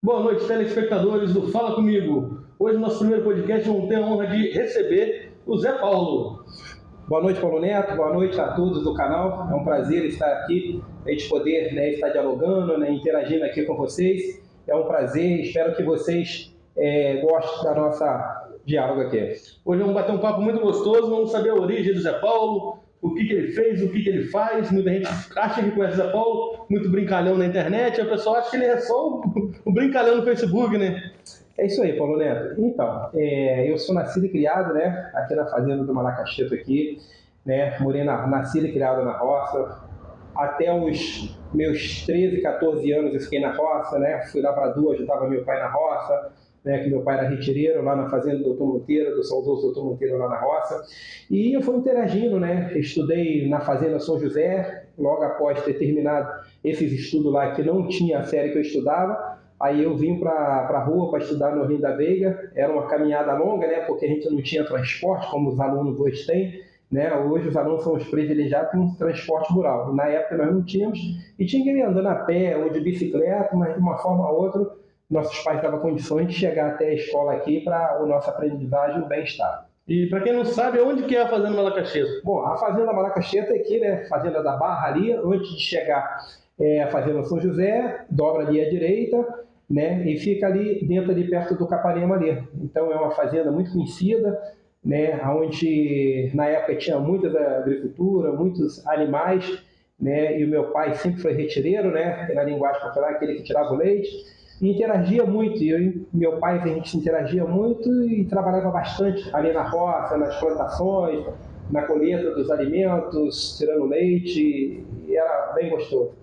Boa noite, telespectadores do Fala Comigo. Hoje, no nosso primeiro podcast, vamos ter a honra de receber o Zé Paulo. Boa noite, Paulo Neto. Boa noite a todos do canal. É um prazer estar aqui, a gente poder estar dialogando, interagindo aqui com vocês. É um prazer, espero que vocês gostem da nossa diálogo aqui. Hoje vamos bater um papo muito gostoso, vamos saber a origem do Zé Paulo, o que ele fez, o que ele faz. Muita gente acha que conhece o Zé Paulo, muito brincalhão na internet, a pessoa acha que ele é só o brincalhão no Facebook, né? É isso aí, Paulo Neto. Então, eu sou nascido e criado, aqui na fazenda do Malacaxeto aqui, nascido e criado na roça. Até os meus 13, 14 anos eu fiquei na roça, fui lavrador, ajudava meu pai na roça, que meu pai era retireiro lá na fazenda do Dr. Monteiro, do saudoso Dr. Monteiro lá na roça. E eu fui interagindo, estudei na fazenda São José, logo após ter terminado esses estudos lá que não tinha a série que eu estudava. Aí eu vim para a rua para estudar no Rio da Veiga. Era uma caminhada longa, porque a gente não tinha transporte como os alunos hoje têm. Hoje os alunos são os privilegiados com transporte rural. Na época nós não tínhamos e tinha que ir andando a pé ou de bicicleta, mas de uma forma ou outra nossos pais davam condições de chegar até a escola aqui para o nosso aprendizagem e o bem-estar. E para quem não sabe, onde que é a Fazenda Malacaxeto? Bom, a Fazenda Malacaxeto é aqui, Fazenda da Barra ali, antes de chegar a Fazenda São José, dobra ali à direita, e fica ali dentro, ali perto do Capanema ali. Então é uma fazenda muito conhecida, onde na época tinha muita agricultura, muitos animais, e o meu pai sempre foi retireiro, na linguagem popular, aquele que tirava o leite, e interagia muito. Eu e meu pai, a gente se interagia muito e trabalhava bastante ali na roça, nas plantações, na colheita dos alimentos, tirando leite, e era bem gostoso.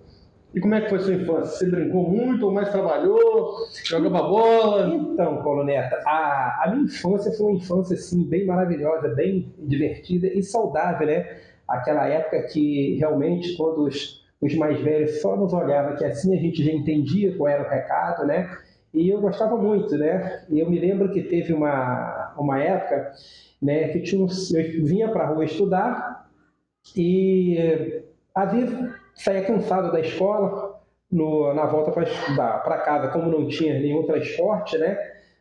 E como é que foi a sua infância? Você brincou muito ou mais trabalhou? Jogava bola? Então, Paulo Neto, a minha infância foi uma infância assim, bem maravilhosa, bem divertida e saudável, Aquela época que realmente, quando os mais velhos só nos olhavam, que assim a gente já entendia qual era o recado, E eu gostava muito, E eu me lembro que teve uma época, que eu vinha para a rua estudar e saía cansado da escola, na volta para estudar, para casa, como não tinha nenhum transporte,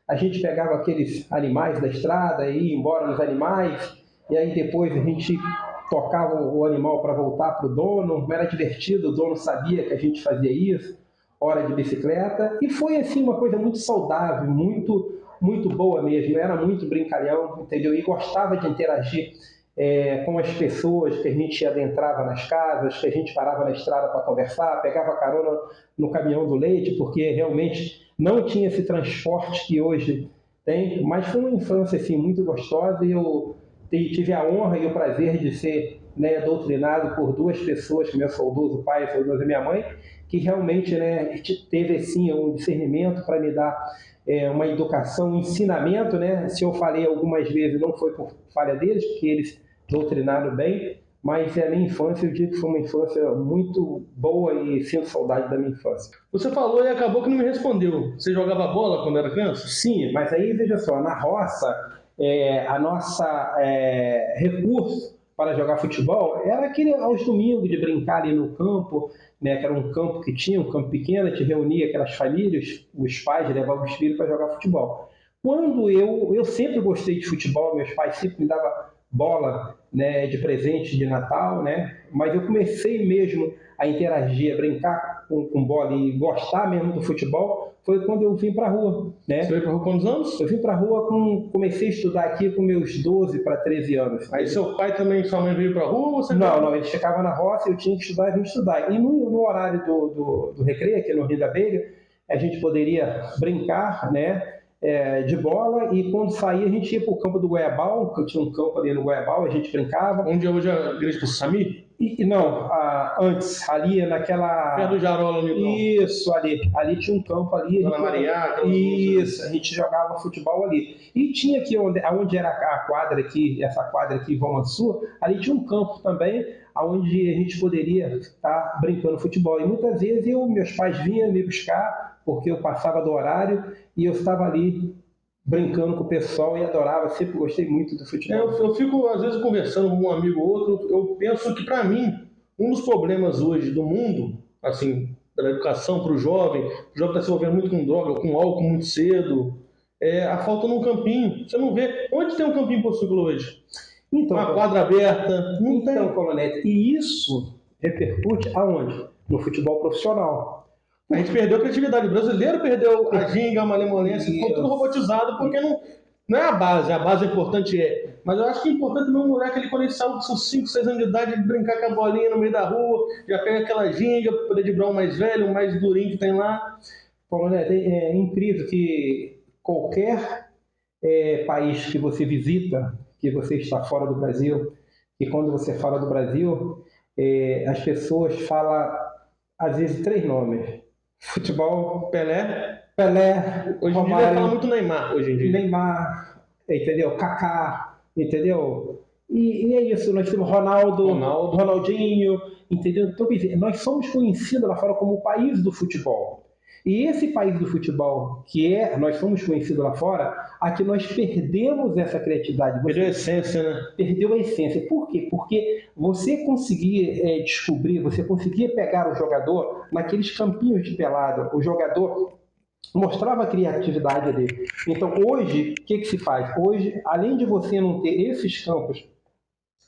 A gente pegava aqueles animais da estrada e ia embora nos animais, e aí depois a gente tocava o animal para voltar para o dono, era divertido, o dono sabia que a gente fazia isso, hora de bicicleta, e foi assim uma coisa muito saudável, muito, muito boa mesmo, era muito brincalhão, entendeu? E gostava de interagir com as pessoas, que a gente adentrava nas casas, que a gente parava na estrada para conversar, pegava carona no caminhão do leite, porque realmente não tinha esse transporte que hoje tem, mas foi uma infância assim, muito gostosa, e eu tive a honra e o prazer de ser doutrinado por duas pessoas, meu saudoso pai e saudosa minha mãe, que realmente teve assim, um discernimento para me dar uma educação, um ensinamento. Se eu falei algumas vezes, não foi por falha deles, porque eles doutrinaram bem, mas a minha infância, eu digo que foi uma infância muito boa e sinto saudade da minha infância. Você falou e acabou que não me respondeu. Você jogava bola quando era criança? Sim, mas aí, veja só, na roça, a nossa recurso para jogar futebol era aquele aos domingos de brincar ali no campo, que era um campo que tinha, um campo pequeno, a gente reunia aquelas famílias, os pais levavam os filhos para jogar futebol. Quando eu sempre gostei de futebol, meus pais sempre me davam bola de presente de Natal, mas eu comecei mesmo a interagir, a brincar com bola e gostar mesmo do futebol, foi quando eu vim para a rua. Você veio para a rua quantos anos? Eu vim para a rua, comecei a estudar aqui com meus 12 para 13 anos. Aí seu pai também, sua mãe veio para a rua ou você... Não, ele ficava na roça, eu tinha que estudar e vim estudar. E no horário do recreio, aqui no Rio da Veiga, a gente poderia brincar, de bola, e quando saía a gente ia para o campo do Goiabal, que eu tinha um campo ali no Goiabal, a gente brincava. Onde é hoje a igreja do Sami? Não, antes, ali naquela... Perto do Jarola, então. Isso, ali tinha um campo ali. Dona Maria, isso, a gente jogava futebol ali. E tinha aqui, onde era a quadra aqui, essa quadra aqui em Vão Mansur, ali tinha um campo também, onde a gente poderia estar brincando futebol. E muitas vezes meus pais vinham me buscar, porque eu passava do horário, e eu estava ali brincando com o pessoal e adorava, sempre gostei muito do futebol. Eu fico, às vezes, conversando com um amigo ou outro, eu penso que, para mim, um dos problemas hoje do mundo, assim, da educação para o jovem está se envolvendo muito com droga, com álcool muito cedo. A falta num campinho. Você não vê. Onde tem um campinho pro ciclo hoje? Então, uma quadra aberta. Não então, tem. Colonete, e isso repercute aonde? No futebol profissional. A gente perdeu a criatividade. O brasileiro perdeu a ginga, a malemolência, ficou tudo robotizado, porque não é a base é importante, mas eu acho que é importante mesmo o moleque ali, quando ele sai com seus 5, 6 anos de idade, brincar com a bolinha no meio da rua, já pega aquela ginga, poder driblar um mais velho, um mais durinho que tem lá. Colonete, é incrível que qualquer país que você visita, que você está fora do Brasil, e quando você fala do Brasil, as pessoas falam, às vezes, 3 nomes. Futebol, Pelé. Hoje em dia fala muito Neymar, hoje em dia. Neymar, entendeu? Kaká, entendeu? E é isso, nós temos Ronaldinho, entendeu? Então, quer dizer, nós somos conhecidos lá fora como o país do futebol. E esse país do futebol, nós somos conhecidos lá fora, aqui nós perdemos essa criatividade. Perdeu a essência, né? Perdeu a essência. Por quê? Porque você conseguia descobrir, você conseguia pegar o jogador naqueles campinhos de pelado, o jogador mostrava a criatividade dele. Então, hoje, o que se faz? Hoje, além de você não ter esses campos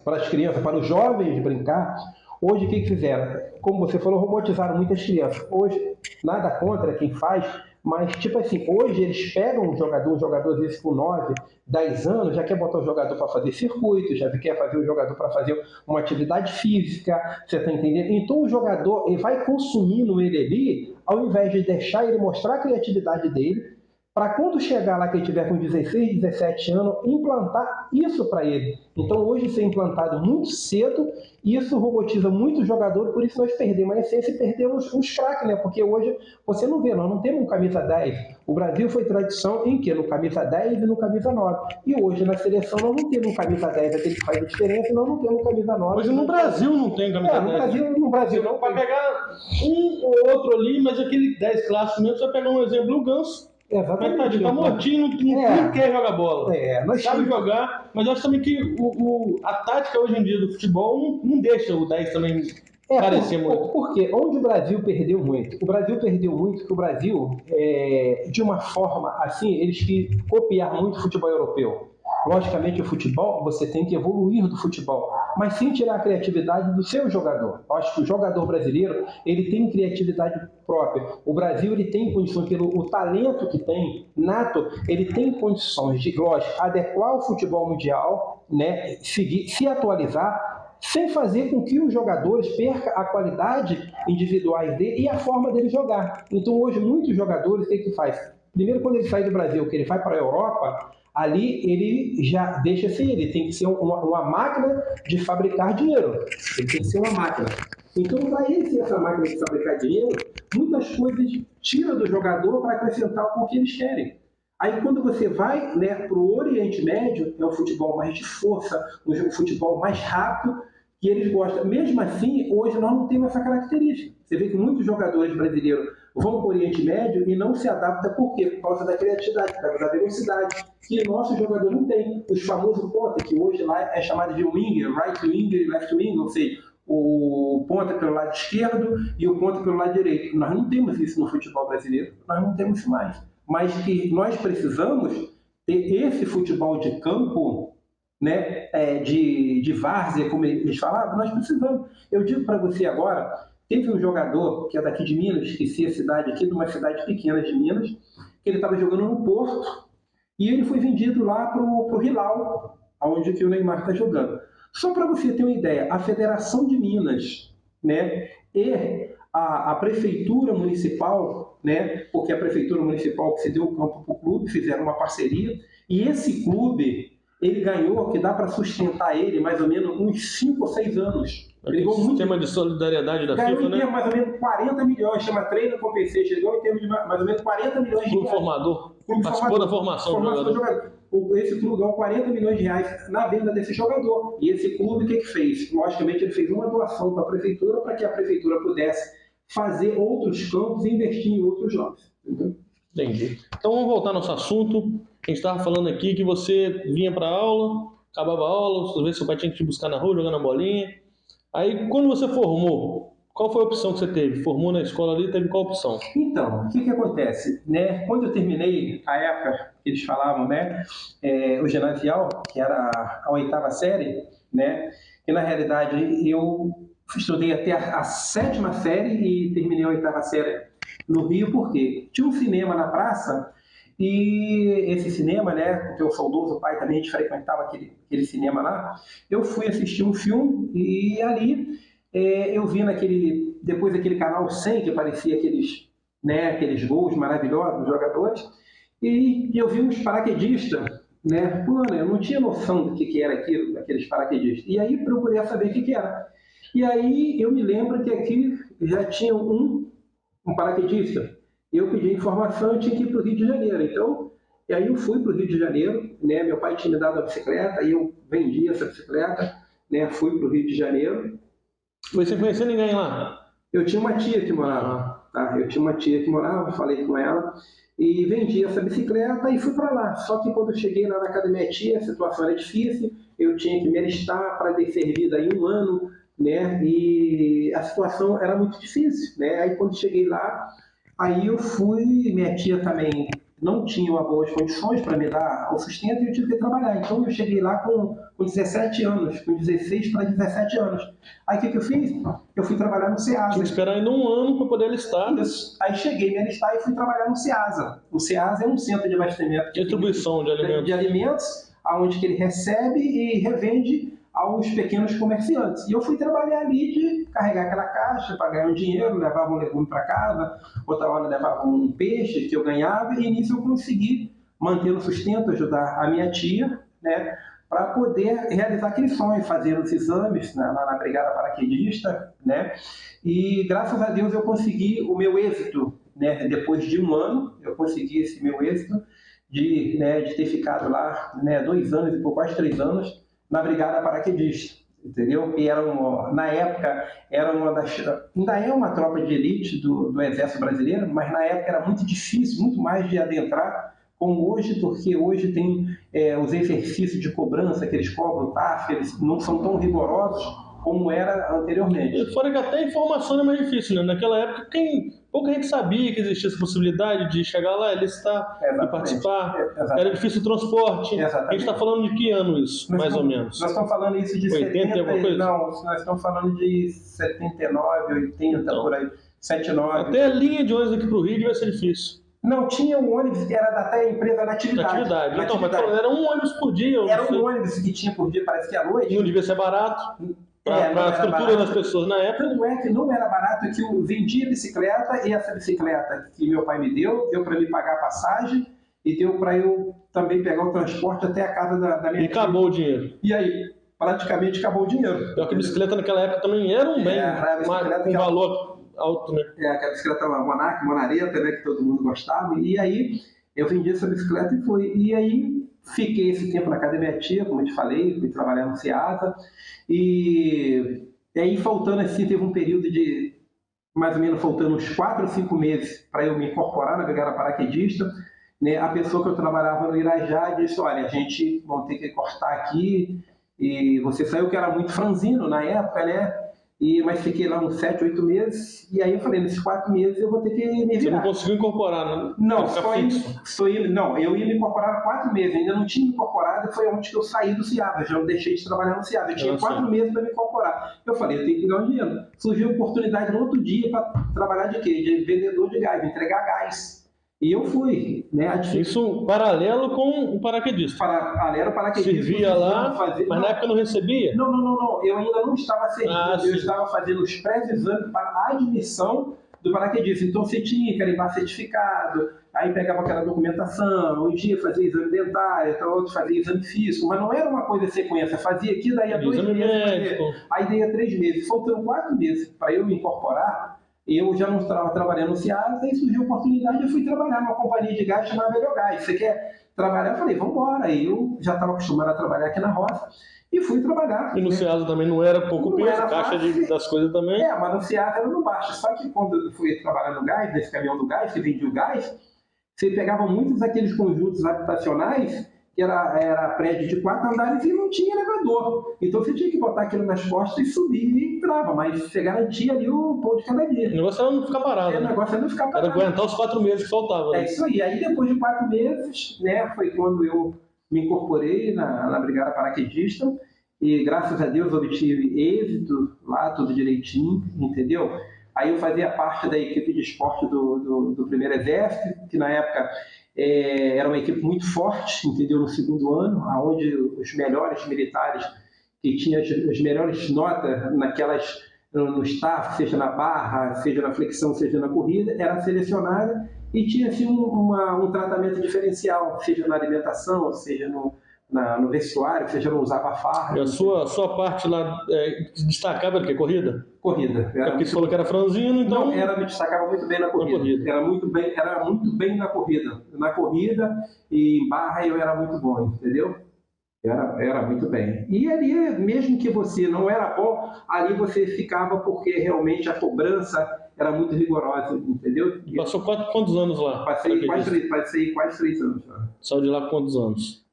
para as crianças, para os jovens brincar, hoje o que fizeram? Como você falou, robotizaram muitas crianças. Hoje, nada contra quem faz, mas tipo assim, hoje eles pegam um jogador às vezes com 9, 10 anos, já quer botar o jogador para fazer circuito, já quer fazer o jogador para fazer uma atividade física, você está entendendo? Então o jogador ele vai consumindo ele ali, ao invés de deixar ele mostrar a criatividade dele, para quando chegar lá que ele tiver com 16, 17 anos, implantar isso para ele. Então hoje isso é implantado muito cedo, e isso robotiza muito o jogador, por isso nós perdemos a essência e perdemos os craques, né? Porque hoje você não vê, nós não temos um camisa 10. O Brasil foi tradição em que? No camisa 10 e no camisa 9. E hoje na seleção nós não temos um camisa 10, aquele que faz a diferença, e nós não temos um camisa 9. Hoje no Brasil não tem camisa 10. No Brasil não. Vai pegar um ou outro ali, mas aquele 10 clássico mesmo, você vai pegar um exemplo, o Ganso. Exatamente. Tá mortinho, não quer jogar bola. Sabe jogar, mas eu acho também que a tática hoje em dia do futebol não deixa o 10 também parecer muito. Porque onde o Brasil perdeu muito? O Brasil perdeu muito porque o Brasil, de uma forma assim, eles que copiar muito o futebol europeu. Logicamente, o futebol, você tem que evoluir do futebol, mas sem tirar a criatividade do seu jogador. Eu acho que o jogador brasileiro, ele tem criatividade própria. O Brasil, ele tem condições, pelo talento que tem, nato, ele tem condições de, lógico, adequar o futebol mundial, né, se atualizar, sem fazer com que os jogadores percam a qualidade individuais dele e a forma dele jogar. Então, hoje, muitos jogadores, o que faz? Primeiro, quando ele sai do Brasil, que ele vai para a Europa, ali ele já deixa assim, ele tem que ser uma máquina de fabricar dinheiro. Ele tem que ser uma máquina. Então, para ele ser essa máquina de fabricar dinheiro, muitas coisas tira do jogador para acrescentar o que eles querem. Aí, quando você vai, né, para o Oriente Médio, é um futebol mais de força, um futebol mais rápido, que eles gostam. Mesmo assim, hoje nós não temos essa característica. Você vê que muitos jogadores brasileiros vão para o Oriente Médio e não se adaptam. Por quê? Por causa da criatividade, por causa da velocidade, que nosso jogador não tem. Os famosos ponta, que hoje lá é chamado de winger, right winger e left winger, ou seja, o ponta pelo lado esquerdo e o ponta pelo lado direito. Nós não temos isso no futebol brasileiro, nós não temos isso mais. Mas que nós precisamos ter esse futebol de campo, né, de várzea, como eles falavam, nós precisamos. Eu digo para você agora, teve um jogador que é daqui de Minas, esqueci a cidade aqui, de uma cidade pequena de Minas, que ele estava jogando no Porto, e ele foi vendido lá para o Hilal, onde que o Neymar está jogando. Só para você ter uma ideia, a Federação de Minas, né, e a Prefeitura Municipal, né, porque a Prefeitura Municipal que cedeu o campo para o clube, fizeram uma parceria, e esse clube, ele ganhou, que dá para sustentar ele mais ou menos uns 5 ou 6 anos. Ele ganhou muito. Sistema de solidariedade da FIFA, né? Mais ou menos 40 milhões, chama Treino Compensation. Ele ganhou em termos de mais ou menos 40 milhões de reais. Formador. Participou da formação do jogador. Esse clube ganhou 40 milhões de reais na venda desse jogador. E esse clube, o que fez? Logicamente, ele fez uma doação para a prefeitura, para que a prefeitura pudesse fazer outros campos e investir em outros jogos. Entendeu? Entendi. Então vamos voltar ao nosso assunto. A gente estava falando aqui que você vinha para a aula, acabava a aula, às vezes seu pai tinha que te buscar na rua, jogando a bolinha. Aí quando você formou, Qual foi a opção que você teve? Formou na escola ali, teve qual opção? Então, o que acontece? Né? Quando eu terminei a época que eles falavam, né, o ginasial, que era a 8ª série, né, que na realidade eu estudei até a 7ª série e terminei a 8ª série no Rio, porque tinha um cinema na praça e esse cinema, né, com o teu saudoso pai também, a gente frequentava aquele cinema lá. Eu fui assistir um filme e ali eu vi depois daquele canal 100 que aparecia aqueles gols maravilhosos dos jogadores, e eu vi uns paraquedistas, né? Mano, eu não tinha noção do que era aquilo, aqueles paraquedistas. E aí procurei saber o que era. E aí eu me lembro que aqui já tinha um paraquedista. Eu pedi informação, eu tinha que ir para o Rio de Janeiro. Então, e aí eu fui para o Rio de Janeiro, né? Meu pai tinha me dado a bicicleta, e eu vendi essa bicicleta, né? Fui para o Rio de Janeiro. Foi sem conhecer ninguém lá? Eu tinha uma tia que morava, tá? Eu tinha uma tia que morava, falei com ela e vendi essa bicicleta e fui para lá. Só que quando eu cheguei lá na casa da minha tia, a situação era difícil, eu tinha que me alistar para ter servido aí 1 ano, né? E a situação era muito difícil, né? Aí quando cheguei lá, aí eu fui, minha tia também não tinha boas condições para me dar o sustento e eu tive que trabalhar. Então eu cheguei lá com 17 anos, com 16 para 17 anos. Aí o que eu fiz? Eu fui trabalhar no Tinha SEASA. que esperar ainda 1 ano para poder alistar. Isso. Aí cheguei, me alistar e fui trabalhar no SEASA. O SEASA é um centro de abastecimento Distribuição de alimentos. onde que ele recebe e revende aos pequenos comerciantes. E eu fui trabalhar ali de carregar aquela caixa para ganhar um dinheiro, levava um legume para casa, outra hora levava um peixe que eu ganhava, e nisso eu consegui manter o sustento, ajudar a minha tia, né, para poder realizar aquele sonho, fazer os exames na Brigada Paraquedista, né, e graças a Deus eu consegui o meu êxito, né, depois de 1 ano, eu consegui esse meu êxito de ter ficado lá, né, 2 anos e por quase 3 anos, na Brigada Paraquedista, entendeu? E na época, ainda é uma tropa de elite do Exército Brasileiro, mas na época era muito difícil, muito mais de adentrar, como hoje, porque hoje tem os exercícios de cobrança que eles cobram, TAF, eles não são tão rigorosos como era anteriormente. E fora que até a informação é mais difícil, né? Naquela época, pouca gente sabia que existia essa possibilidade de chegar lá, listar e participar. Era difícil o transporte. Exatamente. A gente está falando de que ano isso, mais ou menos? Nós estamos falando isso de 80 e alguma coisa? Não, nós estamos falando de 79, 80, então, por aí. 79. Até a linha de ônibus aqui para o Rio vai ser difícil. Não, tinha um ônibus que era da empresa Natividade. Então, mas era um ônibus por dia. Era um ônibus que tinha por dia, parece que à noite. Não devia ser barato. Para a estrutura das pessoas na época. Tanto é que não era barato, que eu vendi a bicicleta, e essa bicicleta que meu pai me deu para me pagar a passagem e deu para eu também pegar o transporte até a casa da minha tia. E acabou o dinheiro. E aí, praticamente acabou o dinheiro. Pior que a bicicleta naquela época também era um bem, com valor alto, né? Aquela bicicleta Monareta, né, que todo mundo gostava. E aí, eu vendi essa bicicleta e fui. E aí, fiquei esse tempo na casa da minha tia, como eu te falei, fui trabalhar no SEASA. E aí, faltando assim, teve um período de, mais ou menos, faltando uns 4 ou 5 meses para eu me incorporar na Brigada Paraquedista, né? A pessoa que eu trabalhava no Irajá disse, olha, a gente vai ter que cortar aqui, e você saiu, que era muito franzino na época, né? Mas fiquei lá uns 7, 8 meses, e aí eu falei, nesses 4 meses eu vou ter que me virar. Você não conseguiu incorporar, né? Não, eu ia me incorporar há 4 meses, ainda não tinha me incorporado, foi onde que eu saí do SEASA, já deixei de trabalhar no SEASA, eu tinha 4 meses para me incorporar. Eu falei, eu tenho que ganhar um dinheiro. Surgiu a oportunidade no outro dia para trabalhar de quê? De vendedor de gás, entregar gás. E eu fui, né? Isso paralelo com o paraquedista. Paralelo ao paraquedista. Servia lá, mas na época não recebia? Não. Eu ainda não estava servindo. Eu estava fazendo os pré-exames para a admissão do paraquedista. Então você tinha que carimbar certificado, aí pegava aquela documentação, um dia fazia exame dentário, outro fazia exame físico, mas não era uma coisa sequência. Fazia aqui, daí a 2 meses, aí daí a 3 meses. Faltando 4 meses para eu me incorporar, eu já não estava trabalhando no SEASA, aí surgiu a oportunidade, eu fui trabalhar numa companhia de gás chamada Velhogás. Você quer trabalhar? Eu falei, vamos embora. Aí eu já estava acostumado a trabalhar aqui na roça e fui trabalhar. E no SEASA também não era pouco peso, caixa das coisas também? Mas no SEASA era no baixo. Só que quando eu fui trabalhar no gás, nesse caminhão do gás, que vendia o gás, você pegava muitos daqueles conjuntos habitacionais que era prédio de 4 andares e não tinha elevador. Então você tinha que botar aquilo nas costas e subir e entrava, mas você garantia ali o pão de cada dia. O negócio era não ficar parado. O Né? negócio era não ficar parado. Era aguentar os 4 meses que faltavam. Né? É isso aí. Aí depois de 4 meses, né, foi quando eu me incorporei na Brigada Paraquedista e graças a Deus obtive êxito lá, tudo direitinho, entendeu? Aí eu fazia parte da equipe de esporte do primeiro Exército, que na época era uma equipe muito forte, entendeu? No segundo ano, onde os melhores militares, que tinham as melhores notas no staff, seja na barra, seja na flexão, seja na corrida, era selecionada e tinha assim, um tratamento diferencial, seja na alimentação, seja no vestuário, seja não usava farda. E a sua parte lá destacava era o quê? Corrida? Corrida. É porque você falou que era franzino, então... Não, me destacava muito bem na corrida. Era muito bem na corrida. Na corrida e em barra eu era muito bom, entendeu? Era muito bem. E ali, mesmo que você não era bom, ali você ficava porque realmente a cobrança era muito rigorosa, entendeu? Passou quantos anos lá? Passei quase 3 anos. Né? Saiu de lá quantos anos?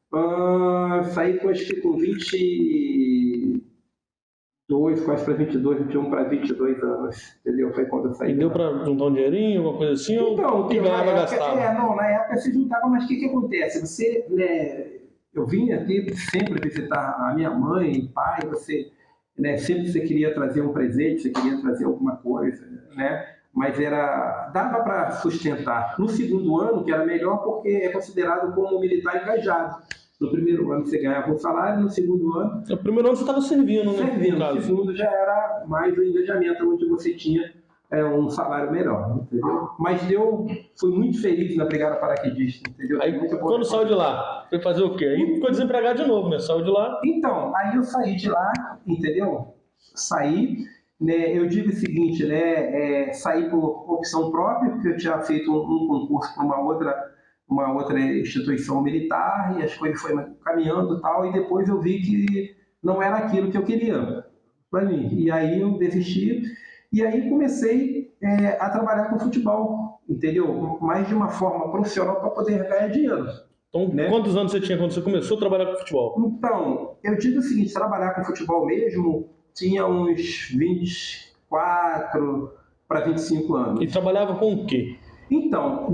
Saí acho que com 22, quase para 22, 21 para 22 anos, entendeu? Foi quando eu saí. E deu para juntar um dinheirinho, alguma coisa assim? Então, que ganhava, gastava? Na época você juntava, mas o que acontece? Você, né, eu vinha aqui sempre visitar a minha mãe e pai, você, né, sempre você queria trazer um presente, você queria trazer alguma coisa, né? Mas dava para sustentar. No segundo ano, que era melhor porque é considerado como militar engajado. No primeiro ano você ganhava um salário, no segundo ano... No primeiro ano você estava servindo, né? Servindo, no segundo já era mais o engajamento, onde você tinha um salário melhor, entendeu? Mas eu fui muito feliz na Brigada Paraquedista, entendeu? Aí quando saiu de lá, foi fazer o quê? Aí ficou desempregado de novo, né? Saiu de lá... Então, aí eu saí de lá, entendeu? Saí... Né, eu digo o seguinte, né, saí por opção própria, porque eu tinha feito um concurso para uma outra instituição militar e as coisas foram caminhando e tal, e depois eu vi que não era aquilo que eu queria para mim. E aí eu desisti, e aí comecei a trabalhar com futebol, entendeu? Mas de uma forma profissional para poder ganhar dinheiro. Então, né? Quantos anos você tinha quando você começou a trabalhar com futebol? Então, eu digo o seguinte, trabalhar com futebol mesmo... Tinha uns 24 para 25 anos. E trabalhava com o quê? Então,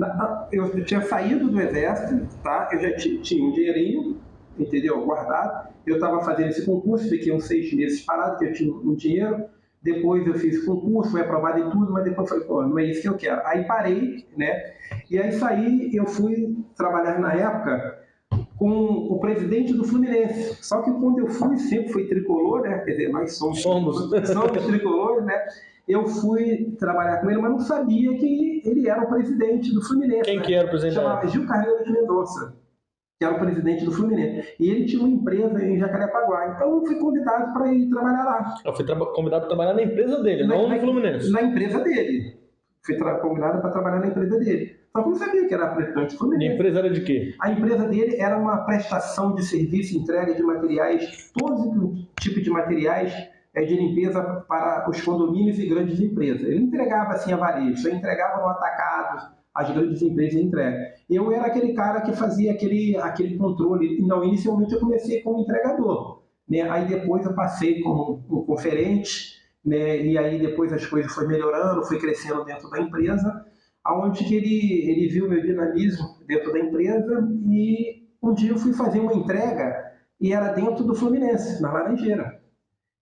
eu tinha saído do Exército, tá? Eu já tinha um dinheirinho, entendeu? Guardado. Eu estava fazendo esse concurso, fiquei uns 6 meses parado, que eu tinha um dinheiro. Depois eu fiz o concurso, fui aprovado em tudo, mas depois falei, pô, não é isso que eu quero. Aí parei, né? E aí saí, eu fui trabalhar na época com o presidente do Fluminense. Só que quando eu fui, sempre fui tricolor, né? Quer dizer, nós somos tricolores, né? Eu fui trabalhar com ele, mas não sabia que ele era o presidente do Fluminense. Quem né? que era o presidente? Chamava Gil Carneiro de Mendonça, que era o presidente do Fluminense. E ele tinha uma empresa em Jacarepaguá. Então eu fui convidado para ir trabalhar lá. Eu fui convidado para trabalhar na empresa dele, não no Fluminense. Na empresa dele. Fui convidado para trabalhar na empresa dele. Só que eu não sabia que era presidente do Fluminense. E a empresa era de quê? A empresa dele era uma prestação de serviço, entrega de materiais, todo tipo de materiais de limpeza para os condomínios e grandes empresas. Ele entregava assim a varejo, ele entregava no atacado, as grandes empresas entregam. Eu era aquele cara que fazia aquele controle. Não, inicialmente eu comecei como entregador, né? Aí depois eu passei como um conferente, né? E aí depois as coisas foram melhorando, fui crescendo dentro da empresa, aonde que ele viu meu dinamismo dentro da empresa e um dia eu fui fazer uma entrega e era dentro do Fluminense, na Laranjeira.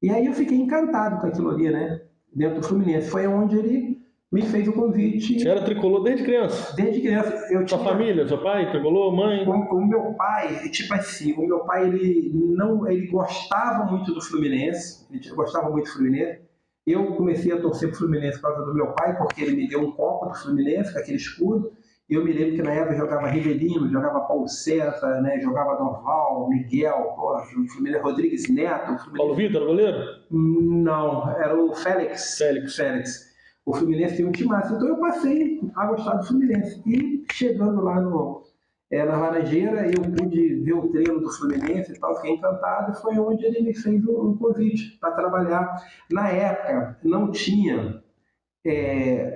E aí eu fiquei encantado com aquilo ali, né? Dentro do Fluminense. Foi onde ele me fez o convite. Você era tricolor desde criança? Desde criança. Sua família, seu pai, tricolor, mãe? O meu pai, tipo assim, ele gostava muito do Fluminense, Eu comecei a torcer pro Fluminense por causa do meu pai, porque ele me deu um copo do Fluminense, com aquele escudo. E eu me lembro que na época eu jogava Rivelino, jogava Paulo César, né? Jogava Dorval, Miguel, o Fluminense, Rodrigues Neto. Paulo Vitor, goleiro? Não, era o Félix. O Fluminense tem um timaço. Então eu passei a gostar do Fluminense. E chegando lá na Laranjeira, eu pude ver o treino do Fluminense e tal, fiquei encantado. E foi onde ele me fez um convite para trabalhar. Na época, não tinha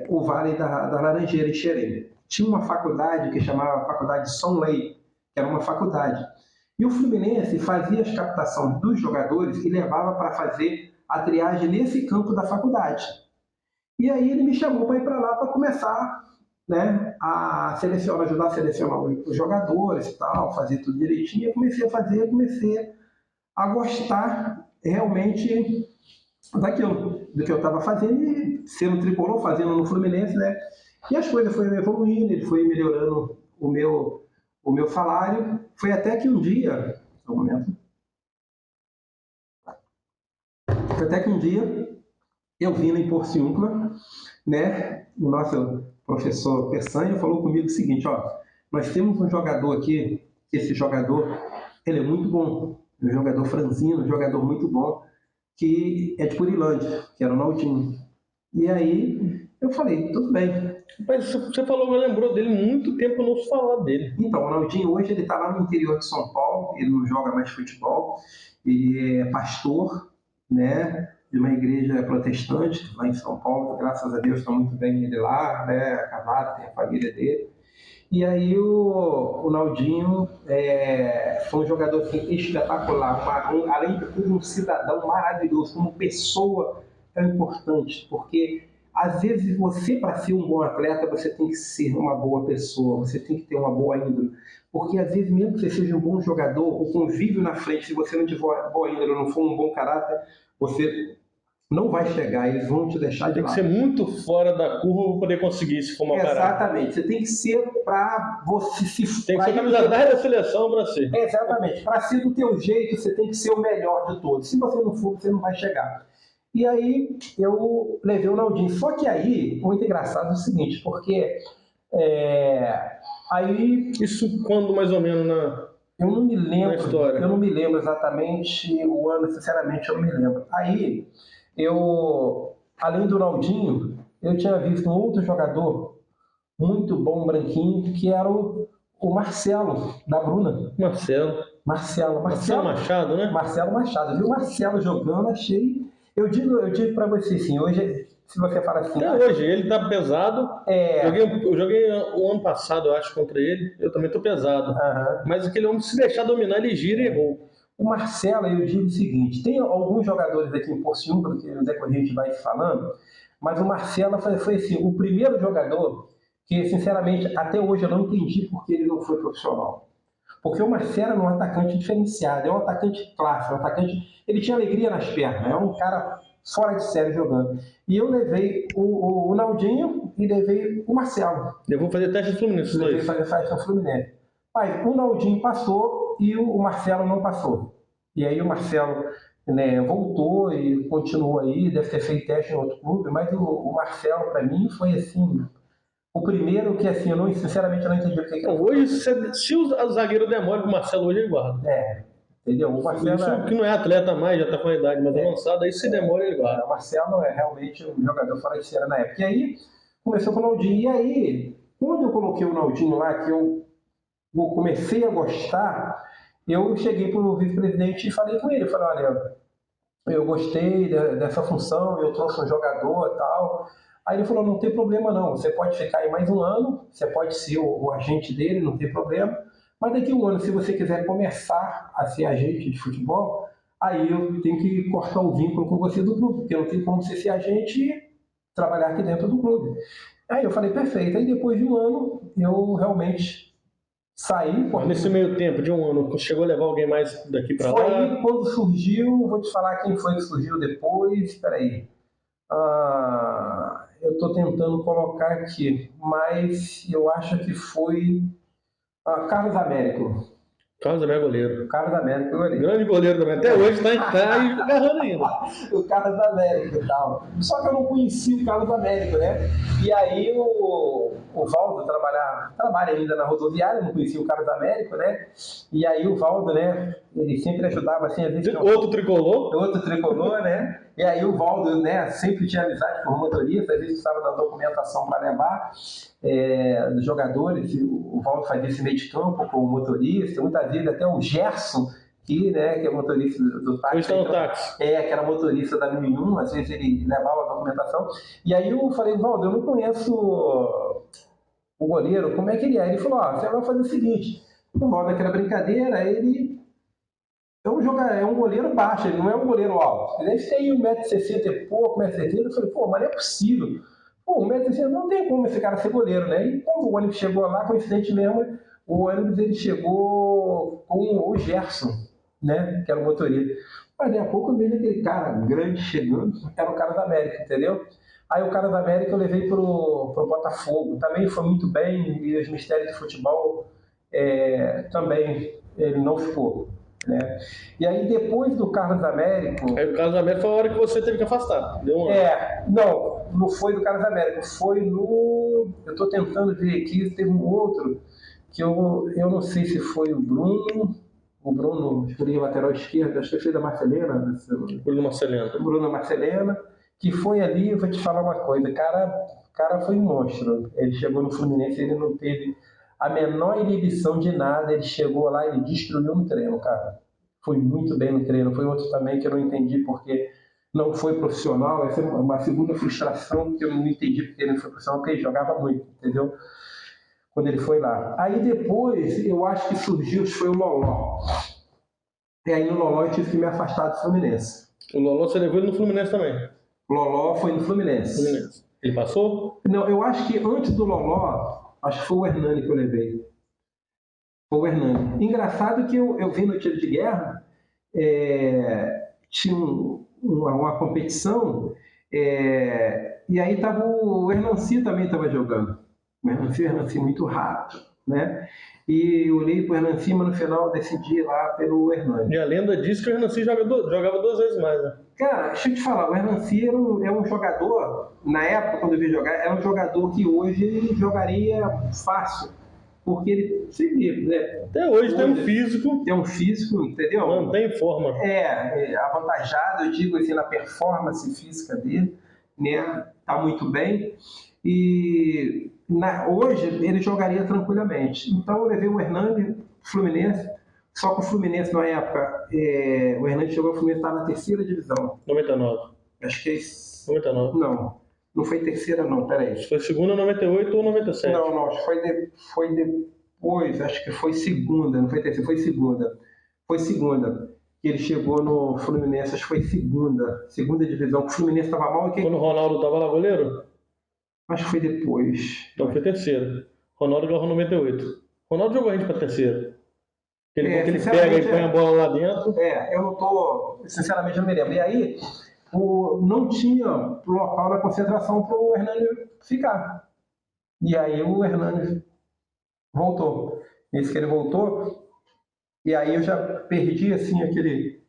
o Vale da Laranjeira em Xerém. Tinha uma faculdade que chamava Faculdade Sonley, que era uma faculdade. E o Fluminense fazia as captações dos jogadores e levava para fazer a triagem nesse campo da faculdade. E aí ele me chamou para ir para lá para começar, né, a selecionar, ajudar a selecionar os jogadores e tal, fazer tudo direitinho. Eu comecei a fazer, comecei a gostar realmente daquilo, do que eu estava fazendo e sendo tricolor, fazendo no Fluminense, né? E as coisas foram evoluindo, ele foi melhorando o meu salário. Foi até que um dia, um momento, foi até que um dia eu vim em Porciúncula, né? O nosso professor Peçanha falou comigo o seguinte, ó, nós temos um jogador aqui, esse jogador, ele é muito bom, um jogador franzino, um jogador muito bom, que é de Purilândia, que era o Naldinho. E aí eu falei, tudo bem. Mas você falou, me lembrou dele, muito tempo eu não ouço falar dele. Então, o Naldinho hoje ele está lá no interior de São Paulo, ele não joga mais futebol, ele é pastor, né, de uma igreja protestante lá em São Paulo, graças a Deus está muito bem ele lá, né, casado, tem a família dele. E aí o Naldinho foi um jogador assim, espetacular, além de tudo um cidadão maravilhoso, como pessoa é importante, porque às vezes você, para ser um bom atleta, você tem que ser uma boa pessoa, você tem que ter uma boa índole, porque às vezes mesmo que você seja um bom jogador, o convívio na frente, se você não tiver boa índole, não for um bom caráter, você não vai chegar, eles vão te deixar de lado. Tem que ser muito fora da curva para poder conseguir se formar um caráter. Exatamente, você tem que ser para você se... Tem que ser camisa 10 da seleção para ser. Exatamente, para ser do teu jeito, você tem que ser o melhor de todos. Se você não for, você não vai chegar. E aí eu levei o Naldinho. Só que aí, muito engraçado é o seguinte, porque aí... Isso quando mais ou menos eu não me lembro, na história? Eu não me lembro exatamente o ano, sinceramente eu não me lembro. Aí eu, além do Naldinho, eu tinha visto um outro jogador muito bom, branquinho, que era o Marcelo, da Bruna. Marcelo Machado, né? Marcelo Machado. Eu vi o Marcelo jogando, achei... Eu digo para você assim, hoje, se você fala assim... Até hoje, ele tá pesado. Eu joguei o ano passado, eu acho, contra ele. Eu também tô pesado. Mas aquele homem, se deixar dominar, ele gira e errou. O Marcelo, eu digo o seguinte, tem alguns jogadores aqui em Porciúncula, que no decorrer a gente vai falando, mas o Marcelo foi assim, o primeiro jogador que, sinceramente, até hoje eu não entendi porque ele não foi profissional. Porque o Marcelo é um atacante diferenciado, é um atacante clássico, ele tinha alegria nas pernas, é um cara fora de série jogando. E eu levei o Naldinho e levei o Marcelo. Eu vou fazer teste do Fluminense. Levei fazer teste do Fluminense. Mas o Naldinho passou e o Marcelo não passou. E aí o Marcelo, né, voltou e continuou aí, deve ter feito teste em outro clube, mas o Marcelo, para mim, foi assim... O primeiro que, assim, sinceramente, eu não entendi o que então, hoje, se o zagueiro demora pro Marcelo, hoje ele guarda. Entendeu? O Marcelo... Isso que não é atleta mais, já tá com a idade mais avançada, aí se demora, ele guarda. O Marcelo é realmente um jogador fora de série na época. E aí, começou com o Naldinho. E aí, quando eu coloquei o Naldinho lá, que eu comecei a gostar, eu cheguei pro vice-presidente e falei com ele. Eu falei, olha, eu gostei dessa função, eu trouxe um jogador e tal... Aí ele falou, não tem problema não, você pode ficar aí mais um ano, você pode ser o agente dele, não tem problema, mas daqui a um ano, se você quiser começar a ser agente de futebol, aí eu tenho que cortar o vínculo com você do clube, porque não tem como você ser agente e trabalhar aqui dentro do clube. Aí eu falei, perfeito. Aí depois de um ano, eu realmente saí. Mas nesse meio tempo de um ano, chegou a levar alguém mais daqui para lá? Foi aí quando surgiu, vou te falar quem foi que surgiu depois, espera aí. Eu estou tentando colocar aqui, mas eu acho que foi Carlos Américo. Carlos Américo goleiro. Carlos Américo goleiro. Grande goleiro também. Até hoje está agarrando ainda. O Carlos Américo e tal. Só que eu não conhecia o Carlos Américo, né? E aí o Valdo trabalha ainda na rodoviária, não conhecia o Carlos Américo, né? E aí o Valdo, né? Ele sempre ajudava assim, às vezes... Outro tricolor, né? E aí o Valdo, né, sempre tinha amizade com o motorista, às vezes precisava da documentação para levar dos jogadores, o Valdo fazia esse meio de campo com o motorista, muitas vezes até o Gerson, que é motorista do táxi, que era motorista da 1001, às vezes ele levava a documentação. E aí eu falei, Valdo, eu não conheço o goleiro, como é que ele é? Ele falou, você vai fazer o seguinte, o Valdo, aquela brincadeira, ele é um goleiro baixo, ele não é um goleiro alto. Ele deve ter aí 1,60 m e pouco, 1,70 m. Eu falei, pô, mas não é possível. Pô, 1,60 m não tem como esse cara ser goleiro, né? E quando o ônibus chegou lá, coincidente mesmo, o ônibus ele chegou com o Gerson, né? Que era o motorista. Mas daqui a pouco eu vejo aquele cara grande chegando, era o cara da América, entendeu? Aí o cara da América eu levei pro Botafogo. Também foi muito bem, e os mistérios do futebol também ele não ficou. Né? E aí depois do Carlos Américo. Aí o Carlos Américo foi a hora que você teve que afastar. Deu uma... não foi do Carlos Américo, foi no. Eu estou tentando ver aqui, teve um outro que eu não sei se foi o Bruno, escolheu lateral esquerdo, acho que foi da Marcelena. Bruno Marcelena, que foi ali, eu vou te falar uma coisa, cara foi um monstro. Ele chegou no Fluminense, ele não teve a menor inibição de nada, ele chegou lá, ele destruiu no treino, cara. Foi muito bem no treino. Foi outro também que eu não entendi porque não foi profissional. Essa é uma segunda frustração que eu não entendi porque ele não foi profissional, porque ele jogava muito, entendeu? Quando ele foi lá. Aí depois, eu acho que surgiu, foi o Loló. E aí no Loló eu tive que me afastar do Fluminense. O Loló você levou ele no Fluminense também? O Loló foi no Fluminense. Ele passou? Não, eu acho que antes do Loló, acho que foi o Hernani que eu levei. Foi o Hernani. Engraçado que eu vi no tiro de guerra, tinha uma competição, e aí tava o Hernanci também estava jogando. O Hernanci muito rápido, né? E eu olhei pro Hernanci, mas no final eu decidi ir lá pelo Hernani. E a lenda diz que o Hernanci jogava 2 vezes mais, né? Cara, deixa eu te falar, o Hernanci é um jogador, na época quando eu vi jogar, era um jogador que hoje ele jogaria fácil. Porque ele sempre, né? Até hoje tem um físico. Tem um físico, entendeu? Não tem forma. Avantajado, eu digo assim, na performance física dele, né? Tá muito bem. E hoje ele jogaria tranquilamente. Então eu levei o Hernani Fluminense, só que o Fluminense na época, o Hernani chegou, o Fluminense estava na 3ª divisão. 99. Acho que é isso. 99. Não foi 3ª não, peraí. Foi 2ª, 98 ou 97? Não, acho que foi depois, acho que foi 2ª, não foi 3ª, foi 2ª. Foi 2ª. Ele chegou no Fluminense, acho que foi 2ª divisão, que o Fluminense estava mal. Quando o Ronaldo estava lá goleiro? Acho que foi depois. Então foi 3ª. Ronaldo ganhou 98. Ronaldo jogou a gente para 3ª. Ele pega e põe a bola lá dentro. Eu não tô, sinceramente eu não me lembro. E aí, não tinha local na concentração para o Hernani ficar. E aí o Hernani voltou. Isso que ele voltou, e aí eu já perdi assim, aquele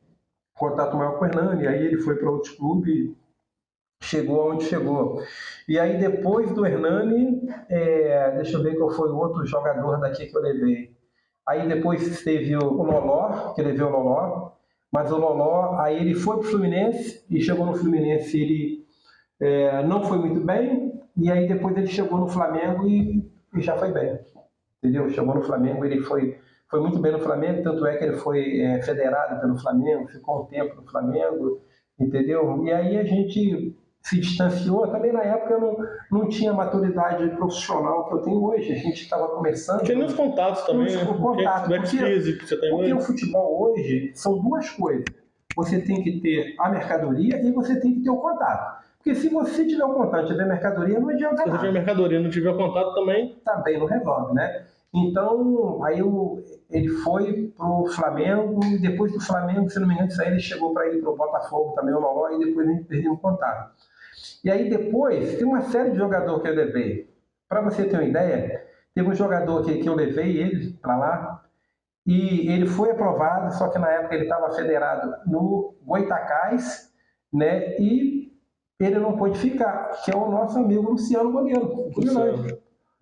contato maior com o Hernani, aí ele foi para outro clube, chegou aonde chegou. E aí depois do Hernani, deixa eu ver qual foi o outro jogador daqui que eu levei. Aí depois teve o Loló, que eu levei o Loló, mas o Loló, aí ele foi para o Fluminense, e chegou no Fluminense, ele não foi muito bem, e aí depois ele chegou no Flamengo e já foi bem, entendeu? Chegou no Flamengo, ele foi muito bem no Flamengo, tanto é que ele foi federado pelo Flamengo, ficou um tempo no Flamengo, entendeu? E aí a gente se distanciou, também na época eu não tinha a maturidade profissional que eu tenho hoje, a gente estava começando... Tinha nos contatos também, né? Porque o futebol hoje são duas coisas, você tem que ter a mercadoria e você tem que ter o contato. Porque se você tiver o contato e tiver mercadoria, não adianta nada. Se você tiver mercadoria e não tiver o contato também... Também não resolve, né? Então, aí ele foi pro Flamengo, e depois do Flamengo, se não me engano, isso aí ele chegou para ir pro Botafogo também, o Loló, e depois a gente perdeu o contato. E aí depois, tem uma série de jogadores que eu levei. Para você ter uma ideia, teve um jogador que eu levei ele para lá, e ele foi aprovado, só que na época ele estava federado no Goitacás, né? E ele não pôde ficar, que é o nosso amigo Luciano Goleiro.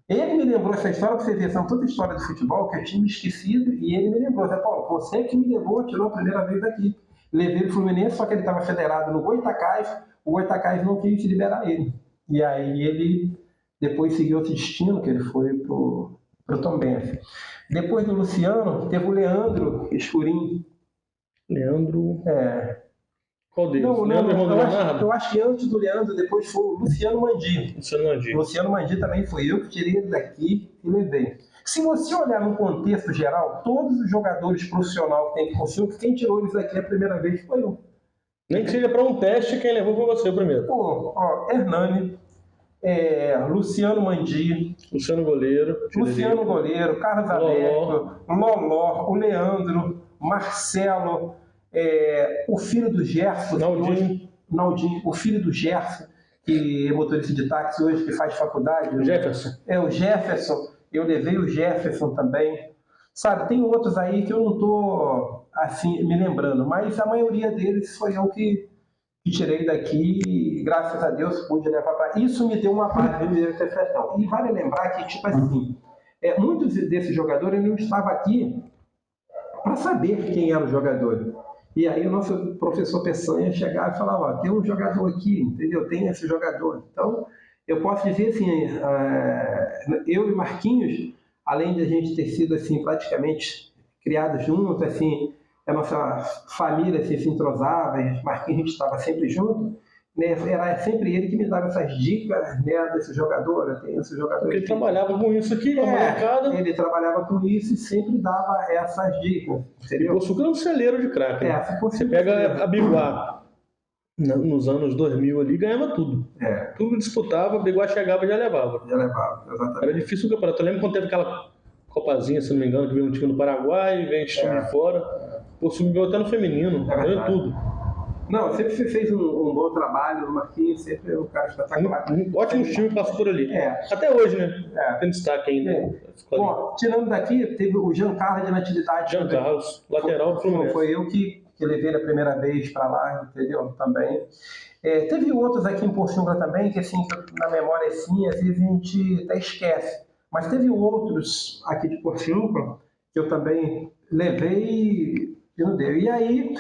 Ele me lembrou essa história, para você ver, são toda história do futebol que eu tinha me esquecido, e ele me lembrou, Paulo, você que me levou, tirou a primeira vez daqui. Levei ele Fluminense, só que ele estava federado no Goitacás, o Goitacás não quis liberar ele. E aí ele depois seguiu outro destino, que ele foi pro Tombense. Depois do Luciano, teve o Leandro Escurim. Leandro... Qual deles? Não, eu acho que antes do Leandro, depois foi o Luciano Mandi. Luciano Mandi também foi eu que tirei ele daqui e levei. Se você olhar no contexto geral, todos os jogadores profissionais que tem aqui consigo, quem tirou eles aqui a primeira vez foi eu. Nem que seja para um teste, quem levou foi você o primeiro. Pô, ó, Hernani, Luciano Mandi, Luciano Goleiro, Carlos Alberto, Loló, o Leandro, Marcelo, o filho do Gerson, Naldinho, o filho do Gerson, que é motorista de táxi hoje, que faz faculdade. O Jefferson. O Jefferson, eu levei o Jefferson também. Sabe, tem outros aí que eu não estou assim, me lembrando, mas a maioria deles foi eu que tirei daqui e, graças a Deus, pude levar para... Isso me deu uma base de interpretação. E vale lembrar que, tipo assim, muitos desses jogadores não estavam aqui para saber quem era o jogador. E aí o nosso professor Peçanha chegava e falava, ó, tem um jogador aqui, entendeu? Tem esse jogador. Então, eu posso dizer assim, eu e Marquinhos, além de a gente ter sido assim, praticamente criados juntos, assim, a nossa família assim, se entrosava, Marquinhos a gente estava sempre junto, né? Era sempre ele que me dava essas dicas, né, desse jogador, tem esse jogador. Porque ele trabalhava com isso aqui, com a molecada. Ele trabalhava com isso e sempre dava essas dicas, entendeu? O Poçuca é um celeiro de craque. Você pega a Biguá nos anos 2000 ali, ganhava tudo. Tudo disputava, a Biguá chegava e já levava. Exatamente. Era difícil o campeonato. Eu lembro quando teve aquela copazinha, se não me engano, que veio um time do Paraguai, veio um time de fora. O Poçuca ganhou até no feminino, ganhou tudo. Não, sempre você fez um bom trabalho, o Marquinhos sempre é um cara espetacular. Ótimo time passou por ali. Até hoje, né? Tem destaque ainda. Bom, tirando daqui, teve o Jean Carlos de Natividade. Jean Carlos, lateral do Fluminense. Foi eu que levei a primeira vez para lá, entendeu? Também. Teve outros aqui em Porciúncula também, que assim, na memória assim, às vezes a gente até esquece. Mas teve outros aqui de Porciúncula que eu também levei e não deu. E aí,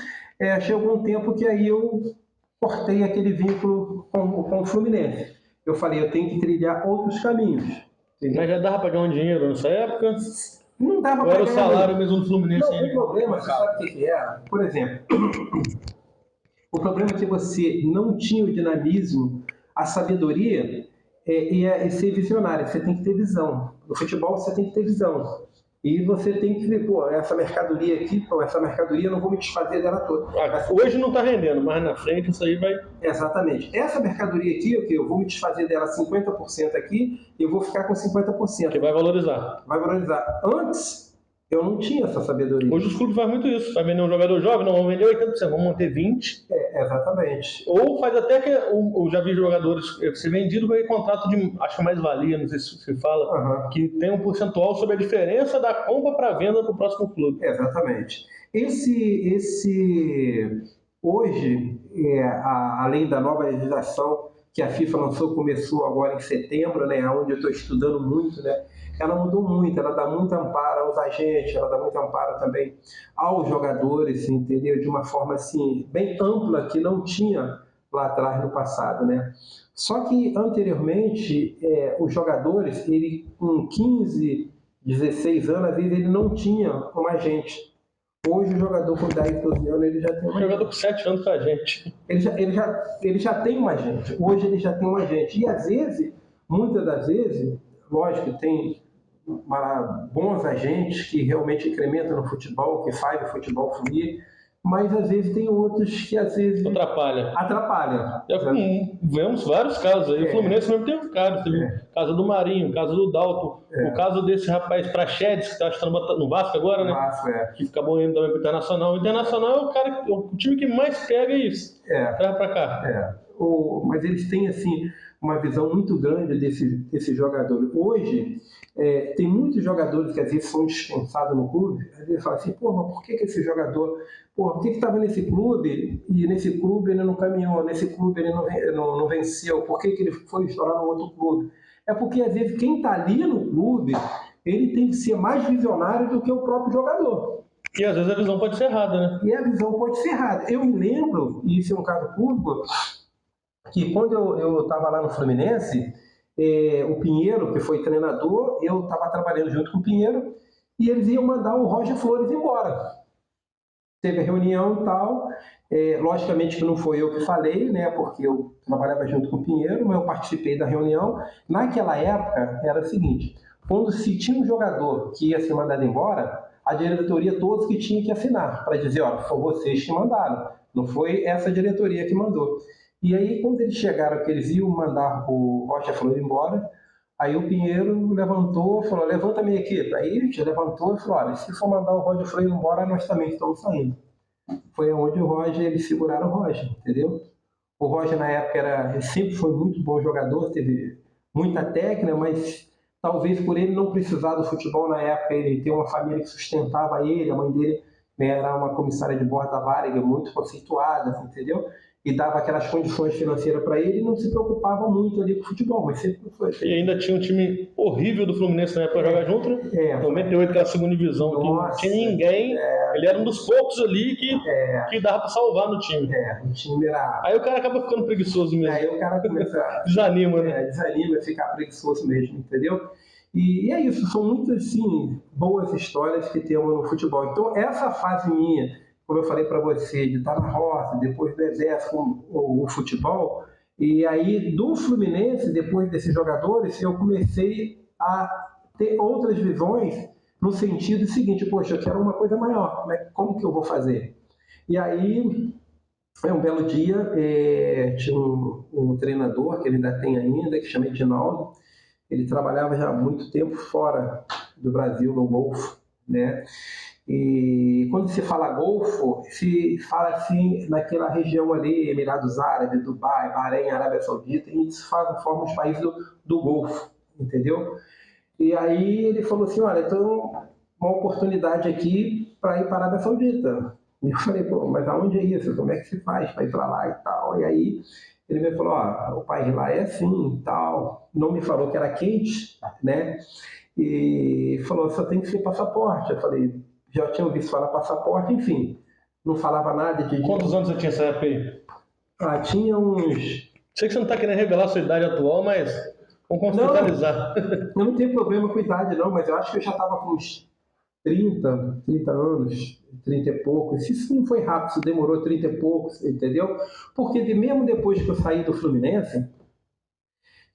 chegou um tempo que aí eu cortei aquele vínculo com o Fluminense. Eu falei, eu tenho que trilhar outros caminhos. Entendeu? Mas já dava para ganhar um dinheiro nessa época? Não dava para ganhar. Era o salário mesmo do Fluminense? Não, o problema, você sabe o que era? Por exemplo, o problema é que você não tinha o dinamismo, a sabedoria e ser visionário. Você tem que ter visão. No futebol você tem que ter visão. E você tem que ver, essa mercadoria aqui, essa mercadoria eu não vou me desfazer dela toda. Hoje não está rendendo, mas na frente isso aí vai... Exatamente. Essa mercadoria aqui, eu vou me desfazer dela 50% aqui e eu vou ficar com 50%. Que vai valorizar. Vai valorizar. Antes, eu não tinha essa sabedoria. Hoje os clubes fazem muito isso. Vai vender um jogador jovem, não, vamos vender 80%, vamos manter 20%. Exatamente. Ou faz até que, eu já vi jogadores ser vendido com aquele contrato de, acho que mais valia, não sei se você fala, que tem um percentual sobre a diferença da compra para venda para o próximo clube. Exatamente. Hoje, além da nova legislação que a FIFA lançou, começou agora em setembro, né, onde eu estou estudando muito, né, ela mudou muito, ela dá muito amparo aos agentes, ela dá muito amparo também aos jogadores, entendeu? De uma forma assim, bem ampla, que não tinha lá atrás no passado, né? Só que anteriormente, os jogadores, ele com 15, 16 anos, às vezes ele não tinha um agente. Hoje o jogador com 10, 12 anos, ele já tem um agente. O jogador com 7 anos com a gente. Ele já tem um agente. Hoje ele já tem um agente. E às vezes, muitas das vezes, lógico, tem bons agentes que realmente incrementam no futebol, que fazem o futebol fluir, mas às vezes tem outros que às vezes atrapalham. Vemos vários casos aí. O Fluminense mesmo teve casos. Teve o caso do Marinho, o caso do Dalton, o caso desse rapaz Praxedes, que está no Vasco agora, né? Que acabou indo também para o Internacional. O Internacional é o time que mais pega isso. Traz para cá. Mas eles têm assim uma visão muito grande desse jogador. Hoje, tem muitos jogadores que às vezes são dispensados no clube, às vezes falam assim, mas por que esse jogador, por que estava nesse clube e nesse clube ele não caminhou, nesse clube ele não venceu, por que ele foi estourar no outro clube? É porque às vezes quem está ali no clube, ele tem que ser mais visionário do que o próprio jogador. E às vezes a visão pode ser errada, né? E a visão pode ser errada. Eu me lembro, e isso é um caso público, que quando eu estava lá no Fluminense, o Pinheiro, que foi treinador, eu estava trabalhando junto com o Pinheiro, e eles iam mandar o Roger Flores embora. Teve a reunião e tal, logicamente que não foi eu que falei, né, porque eu trabalhava junto com o Pinheiro, mas eu participei da reunião. Naquela época, era o seguinte, quando se tinha um jogador que ia ser mandado embora, a diretoria todos que tinha que assinar, para dizer, ó, foi vocês que mandaram, não foi essa diretoria que mandou. E aí, quando eles chegaram que eles iam mandar o Rocha Flores embora, aí o Pinheiro levantou, falou, levanta a minha equipe. Aí já levantou e falou, olha, se for mandar o Roger Flores embora, nós também estamos saindo. Foi onde o Roger, eles seguraram o Roger, entendeu? O Roger, na época, ele sempre foi muito bom jogador, teve muita técnica, mas talvez por ele não precisar do futebol na época, ele ter uma família que sustentava ele, a mãe dele, né, era uma comissária de bordo da Varig, muito conceituada, entendeu? E dava aquelas condições financeiras para ele e não se preocupava muito ali com o futebol, mas sempre foi. E ainda tinha um time horrível do Fluminense na época para jogar junto, né? 98, aquela segunda divisão, que não tinha ninguém. Ele era um dos poucos ali que dava para salvar no time. O time era... Aí o cara acaba ficando preguiçoso mesmo. Aí o cara começa a... Desanima, né? Desanima, ficar preguiçoso mesmo, entendeu? E é isso, são muitas, assim, boas histórias que temos no futebol. Então, essa fase minha, como eu falei para você, de estar na roça, depois do exército com o futebol, e aí do Fluminense, depois desses jogadores, eu comecei a ter outras visões no sentido seguinte, poxa, eu quero uma coisa maior, como que eu vou fazer? E aí, um belo dia, tinha um treinador, que ele ainda tem ainda, que chama Edinaldo, ele trabalhava já há muito tempo fora do Brasil, no Golfo, né? E quando se fala Golfo, se fala assim naquela região ali, Emirados Árabes, Dubai, Bahrein, Arábia Saudita, e isso forma os países do Golfo, entendeu? E aí ele falou assim, olha, então uma oportunidade aqui para ir para a Arábia Saudita. E eu falei, pô, mas aonde é isso? Como é que se faz para ir para lá e tal? E aí ele me falou, ó, o país lá é assim e tal. Não me falou que era quente, né? E falou, só tem que ser passaporte. Eu falei, já tinha ouvido falar passaporte, enfim. Não falava nada de... Quantos anos você tinha essa época aí? Tinha uns... Sei que você não está querendo revelar a sua idade atual, mas vamos contextualizar. Eu não tenho problema com idade, não, mas eu acho que eu já estava com uns 30 anos, 30 e poucos. Isso não foi rápido, isso demorou 30 e poucos, entendeu? Porque mesmo depois que eu saí do Fluminense,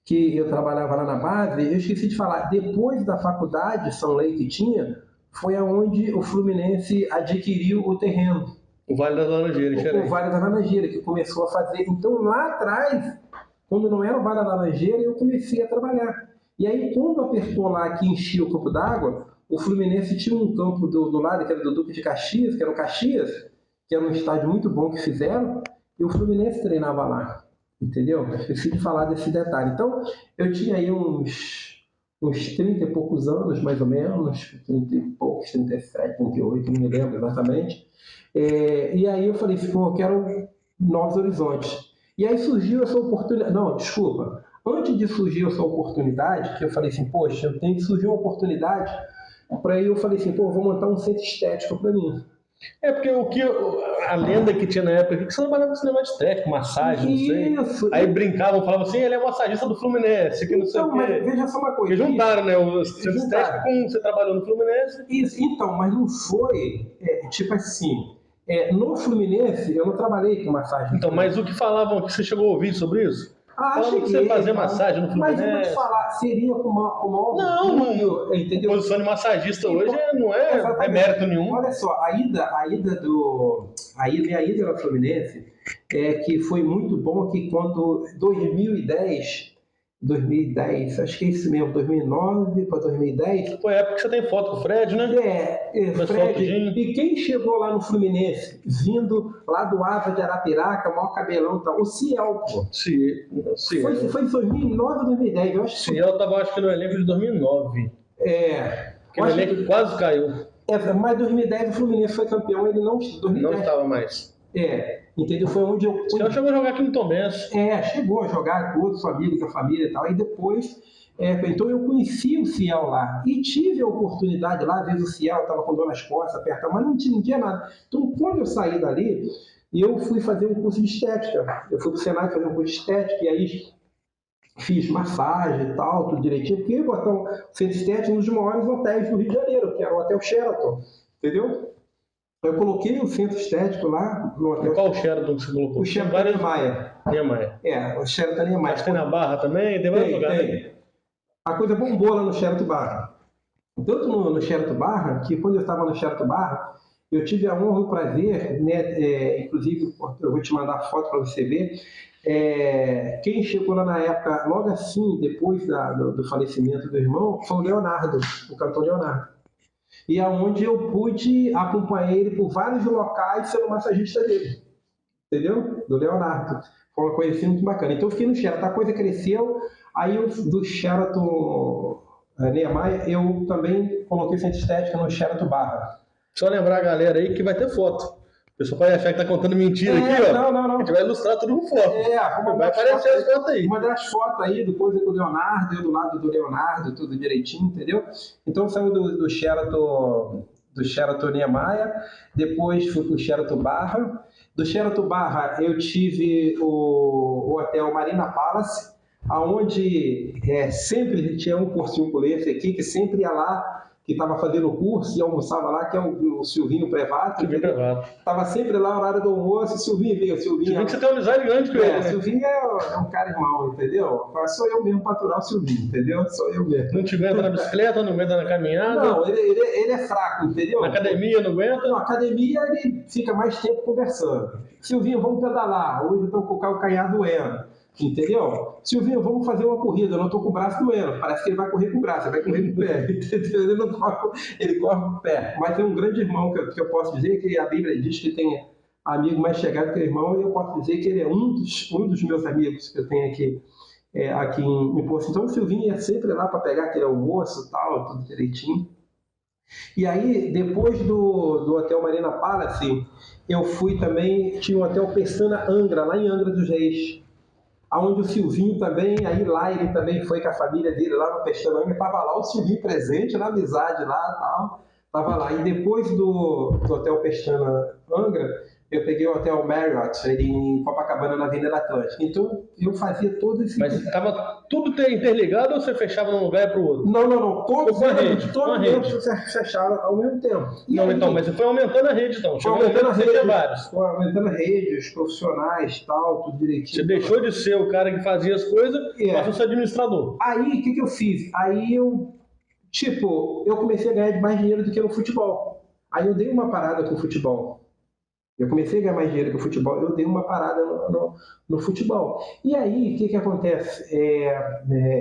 que eu trabalhava lá na base, eu esqueci de falar, depois da faculdade, São Leite que tinha, foi aonde o Fluminense adquiriu o terreno. O Vale das Laranjeiras, o Vale das Laranjeiras, que começou a fazer. Então, lá atrás, quando não era o Vale da Laranjeira, eu comecei a trabalhar. E aí, quando apertou lá que enchia o campo d'água, o Fluminense tinha um campo do lado, que era do Duque de Caxias, que era o Caxias, que era um estádio muito bom que fizeram, e o Fluminense treinava lá, entendeu? Esqueci de falar desse detalhe. Então, eu tinha aí uns 30 e poucos anos, mais ou menos, 30 e poucos, 37, 38, não me lembro exatamente. E aí eu falei assim, pô, eu quero novos horizontes. E aí surgiu essa oportunidade, não, desculpa, antes de surgir essa oportunidade, que eu falei assim, poxa, eu tenho que surgir uma oportunidade, para aí eu falei assim, pô, vou montar um centro estético para mim. Porque a lenda que tinha na época que você trabalhava com cinema de estético, massagem, não sei. Aí brincavam, falavam assim, ele é massagista do Fluminense, que não sei o quê. Mas veja só uma coisa. Porque juntaram, né, o centro estético com você trabalhou no Fluminense. Isso, então, mas não foi, tipo assim, no Fluminense eu não trabalhei com massagem. Então, mas o que falavam, que você chegou a ouvir sobre isso? Cheguei, que você fazia massagem no Fluminense. Mas eu vou te falar, seria com o maior orgulho, entendeu? A posição de massagista hoje não é mérito nenhum. Olha só, a ida no Fluminense que foi muito bom, que quando 2010, acho que é isso mesmo, 2009 para 2010. Foi a época que você tem foto com o Fred, né? Fred. E quem chegou lá no Fluminense, vindo lá do Asa de Arapiraca, maior cabelão e tal? O Ciel, pô. Ciel. Foi em 2009 ou 2010, eu acho. Ciel estava, acho que no elenco de 2009. Porque o elenco quase caiu. Mas 2010 o Fluminense foi campeão, ele não... 2010, não estava mais. Entendeu? Foi onde eu... Você chegou a jogar aqui no Tombense. Chegou a jogar com outros amigos da família e tal. E depois, então eu conheci o Ciel lá. E tive a oportunidade lá, às vezes o Ciel estava com dor nas costas, apertado, mas não tinha nada. Então, quando eu saí dali, eu fui fazer um curso de estética. Eu fui para o Senai fazer um curso de estética e aí fiz massagem e tal, tudo direitinho. Porque eu botar um centro estético um dos maiores hotéis do Rio de Janeiro, que era o Hotel Sheraton. Entendeu? Eu coloquei o centro estético lá no hotel. Qual o Sheraton que você colocou? O Sheraton Niemeyer. Niemeyer. O Sheraton Niemeyer. Acho que tem na Barra também, tem vários lugares. a coisa bombou lá no Sheraton Barra. Tanto no Sheraton Barra, que quando eu estava no Sheraton Barra, eu tive a honra e o prazer, né, inclusive, eu vou te mandar foto para você ver, quem chegou lá na época, logo assim, depois do falecimento do irmão, foi o Leonardo, o cantor Leonardo. E aonde eu pude acompanhar ele por vários locais sendo massagista dele, entendeu? Do Leonardo. Foi uma coisa assim muito bacana. Então eu fiquei no Sheraton, a coisa cresceu, aí do Sheraton Niemeyer, eu também coloquei centro estética no Sheraton Barra. Só lembrar a galera aí que vai ter foto. O pessoal pode achar que tá contando mentira aqui, ó. Não. A gente vai ilustrar tudo com foto. Vai aparecer as fotos aí. Vou mandar as fotos aí, depois do Leonardo, eu do lado do Leonardo, tudo direitinho, entendeu? Então saiu do Sheraton Niemeyer, depois fui pro Sheraton Barra. Do Sheraton Barra eu tive o hotel Marina Palace, onde sempre tinha um cursinho com esse aqui, que sempre ia lá, que estava fazendo o curso e almoçava lá, que é o Silvinho Prevato. Silvinho Prevato. Estava sempre lá, horário do almoço, Silvinho veio. Silvinho que você tem uma amizade grande com ele, né? Silvinho é um cara irmão, entendeu? Sou eu mesmo para aturar o Silvinho, entendeu? Sou eu mesmo. Não te aguenta na bicicleta, não aguenta na caminhada? Não, ele é fraco, entendeu? Na academia não aguenta? Na academia ele fica mais tempo conversando. Silvinho, vamos pedalar. Hoje eu estou com o calcanhar doendo. Entendeu? Silvinho, vamos fazer uma corrida, eu não estou com o braço doendo. Parece que ele vai correr com o braço, ele vai correr com o pé. Entendeu? Ele corre com o pé. Mas é um grande irmão que eu posso dizer, que a Bíblia diz que tem amigo mais chegado que irmão, e eu posso dizer que ele é um dos meus amigos que eu tenho aqui em Poço. Então o Silvinho ia sempre lá para pegar aquele almoço e tal, tudo direitinho. E aí, depois do Hotel Marina Palace, eu fui também, tinha um hotel Pestana Angra, lá em Angra dos Reis, onde o Silvinho também, aí lá ele também foi com a família dele lá no Pestana Angra, estava lá o Silvinho presente, na amizade lá e tal, estava lá. E depois do Hotel Pestana Angra, eu peguei o Hotel Marriott, em Copacabana, na Avenida Atlântica. Então, eu fazia todo esse... Mas estava tudo interligado ou você fechava de um lugar para o outro? Não. Todos você fechavam ao mesmo tempo. Não, então, mas você foi aumentando a rede, então. Foi aumentando a rede, vários. Foi aumentando a rede, os profissionais, tal, tudo direitinho. Você deixou de ser o cara que fazia as coisas, passou a ser administrador. Aí, o que eu fiz? Aí eu comecei a ganhar mais dinheiro do que no futebol. Aí eu dei uma parada com o futebol. Eu comecei a ganhar mais dinheiro que o futebol, eu dei uma parada no futebol. E aí, o que acontece?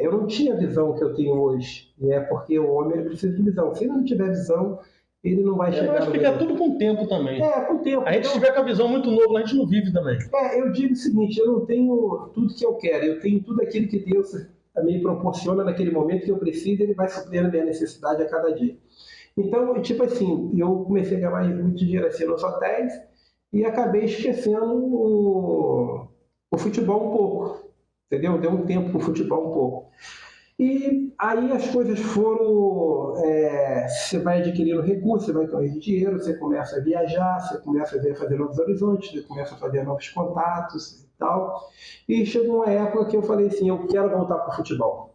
Eu não tinha a visão que eu tenho hoje, porque o homem ele precisa de visão. Se ele não tiver visão, ele não vai chegar... Eu acho que é tudo com o tempo também. Com o tempo. A gente tiver com a visão muito nova, a gente não vive também. Eu digo o seguinte, eu não tenho tudo que eu quero, eu tenho tudo aquilo que Deus me proporciona naquele momento que eu preciso, ele vai suprir a minha necessidade a cada dia. Então, tipo assim, eu comecei a ganhar muito dinheiro assim nos hotéis, e acabei esquecendo o futebol um pouco, entendeu? Deu um tempo para o futebol um pouco. E aí as coisas foram... você vai adquirindo recursos, você vai ganhando dinheiro, você começa a viajar, você começa a fazer novos horizontes, você começa a fazer novos contatos e tal. E chegou uma época que eu falei assim, eu quero voltar para o futebol.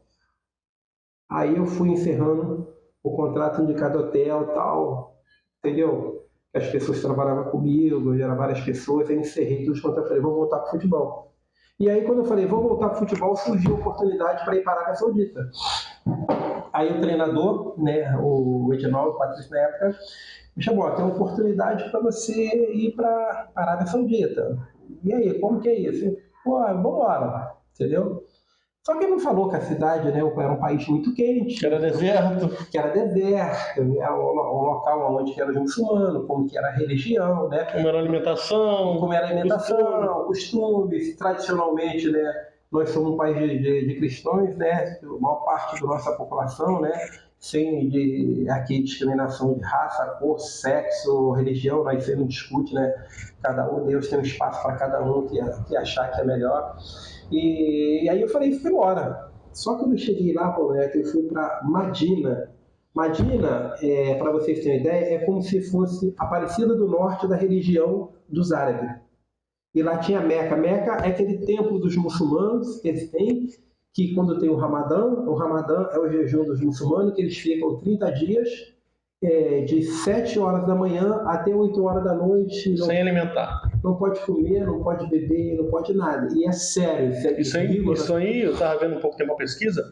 Aí eu fui encerrando o contrato de cada hotel e tal, entendeu? As pessoas trabalhavam comigo, eram várias pessoas, aí encerrei tudo quanto eu falei, vou voltar para o futebol. E aí quando eu falei, vou voltar para o futebol, surgiu a oportunidade para ir para a Arábia Saudita. Aí o treinador, o Edinaldo Patrício na época, me chamou, tem uma oportunidade para você ir para a Arábia Saudita. E aí, como que é isso? Pô, vamos embora, entendeu? Só que ele não falou que a cidade, era um país muito quente. Que era deserto. É um local onde eram os muçulmanos, como que era a religião, né? Como era a alimentação. Costumes. Tradicionalmente, nós somos um país de cristãos, né? A maior parte da nossa população, né? Sem aqui discriminação de raça, cor, sexo, religião, nós você não discute, né? Cada um, Deus tem um espaço para cada um que achar que é melhor. E aí eu falei, fui embora. Só que quando eu cheguei lá, eu fui para Madina. Madina, para vocês terem ideia, é como se fosse a Aparecida do Norte da religião dos árabes. E lá tinha Meca. Meca é aquele templo dos muçulmanos que eles têm, que quando tem o Ramadã é o jejum dos muçulmanos, que eles ficam 30 dias, de 7 horas da manhã até 8 horas da noite. Sem alimentar. Não pode comer, não pode beber, não pode nada. E é sério. Isso aí, eu estava vendo um pouco, tem uma pesquisa,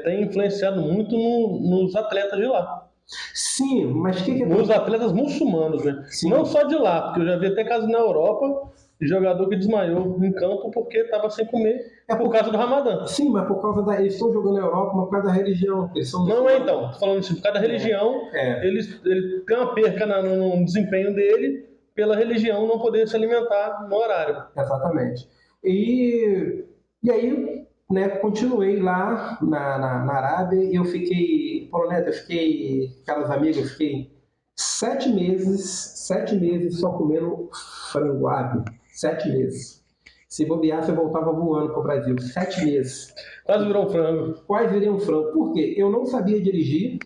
tem influenciado muito nos atletas de lá. Sim, mas o que Nos atletas muçulmanos, né? Sim. Não só de lá, porque eu já vi até casos na Europa de jogador que desmaiou em campo porque estava sem comer por causa do Ramadã. Sim, mas por causa eles estão jogando na Europa, mas por causa da religião. Não é então, falando assim, por causa da religião, ele tem uma perca no desempenho dele pela religião não poder se alimentar no horário. Exatamente. E aí, né, continuei lá na Arábia e eu fiquei, Paulo Neto, caros amigos, eu fiquei 7 meses só comendo frango árabe. 7 meses. Se bobeasse, eu voltava voando para o Brasil. 7 meses. Quase virou um frango. Quase virei um frango. Por quê? Eu não sabia dirigir,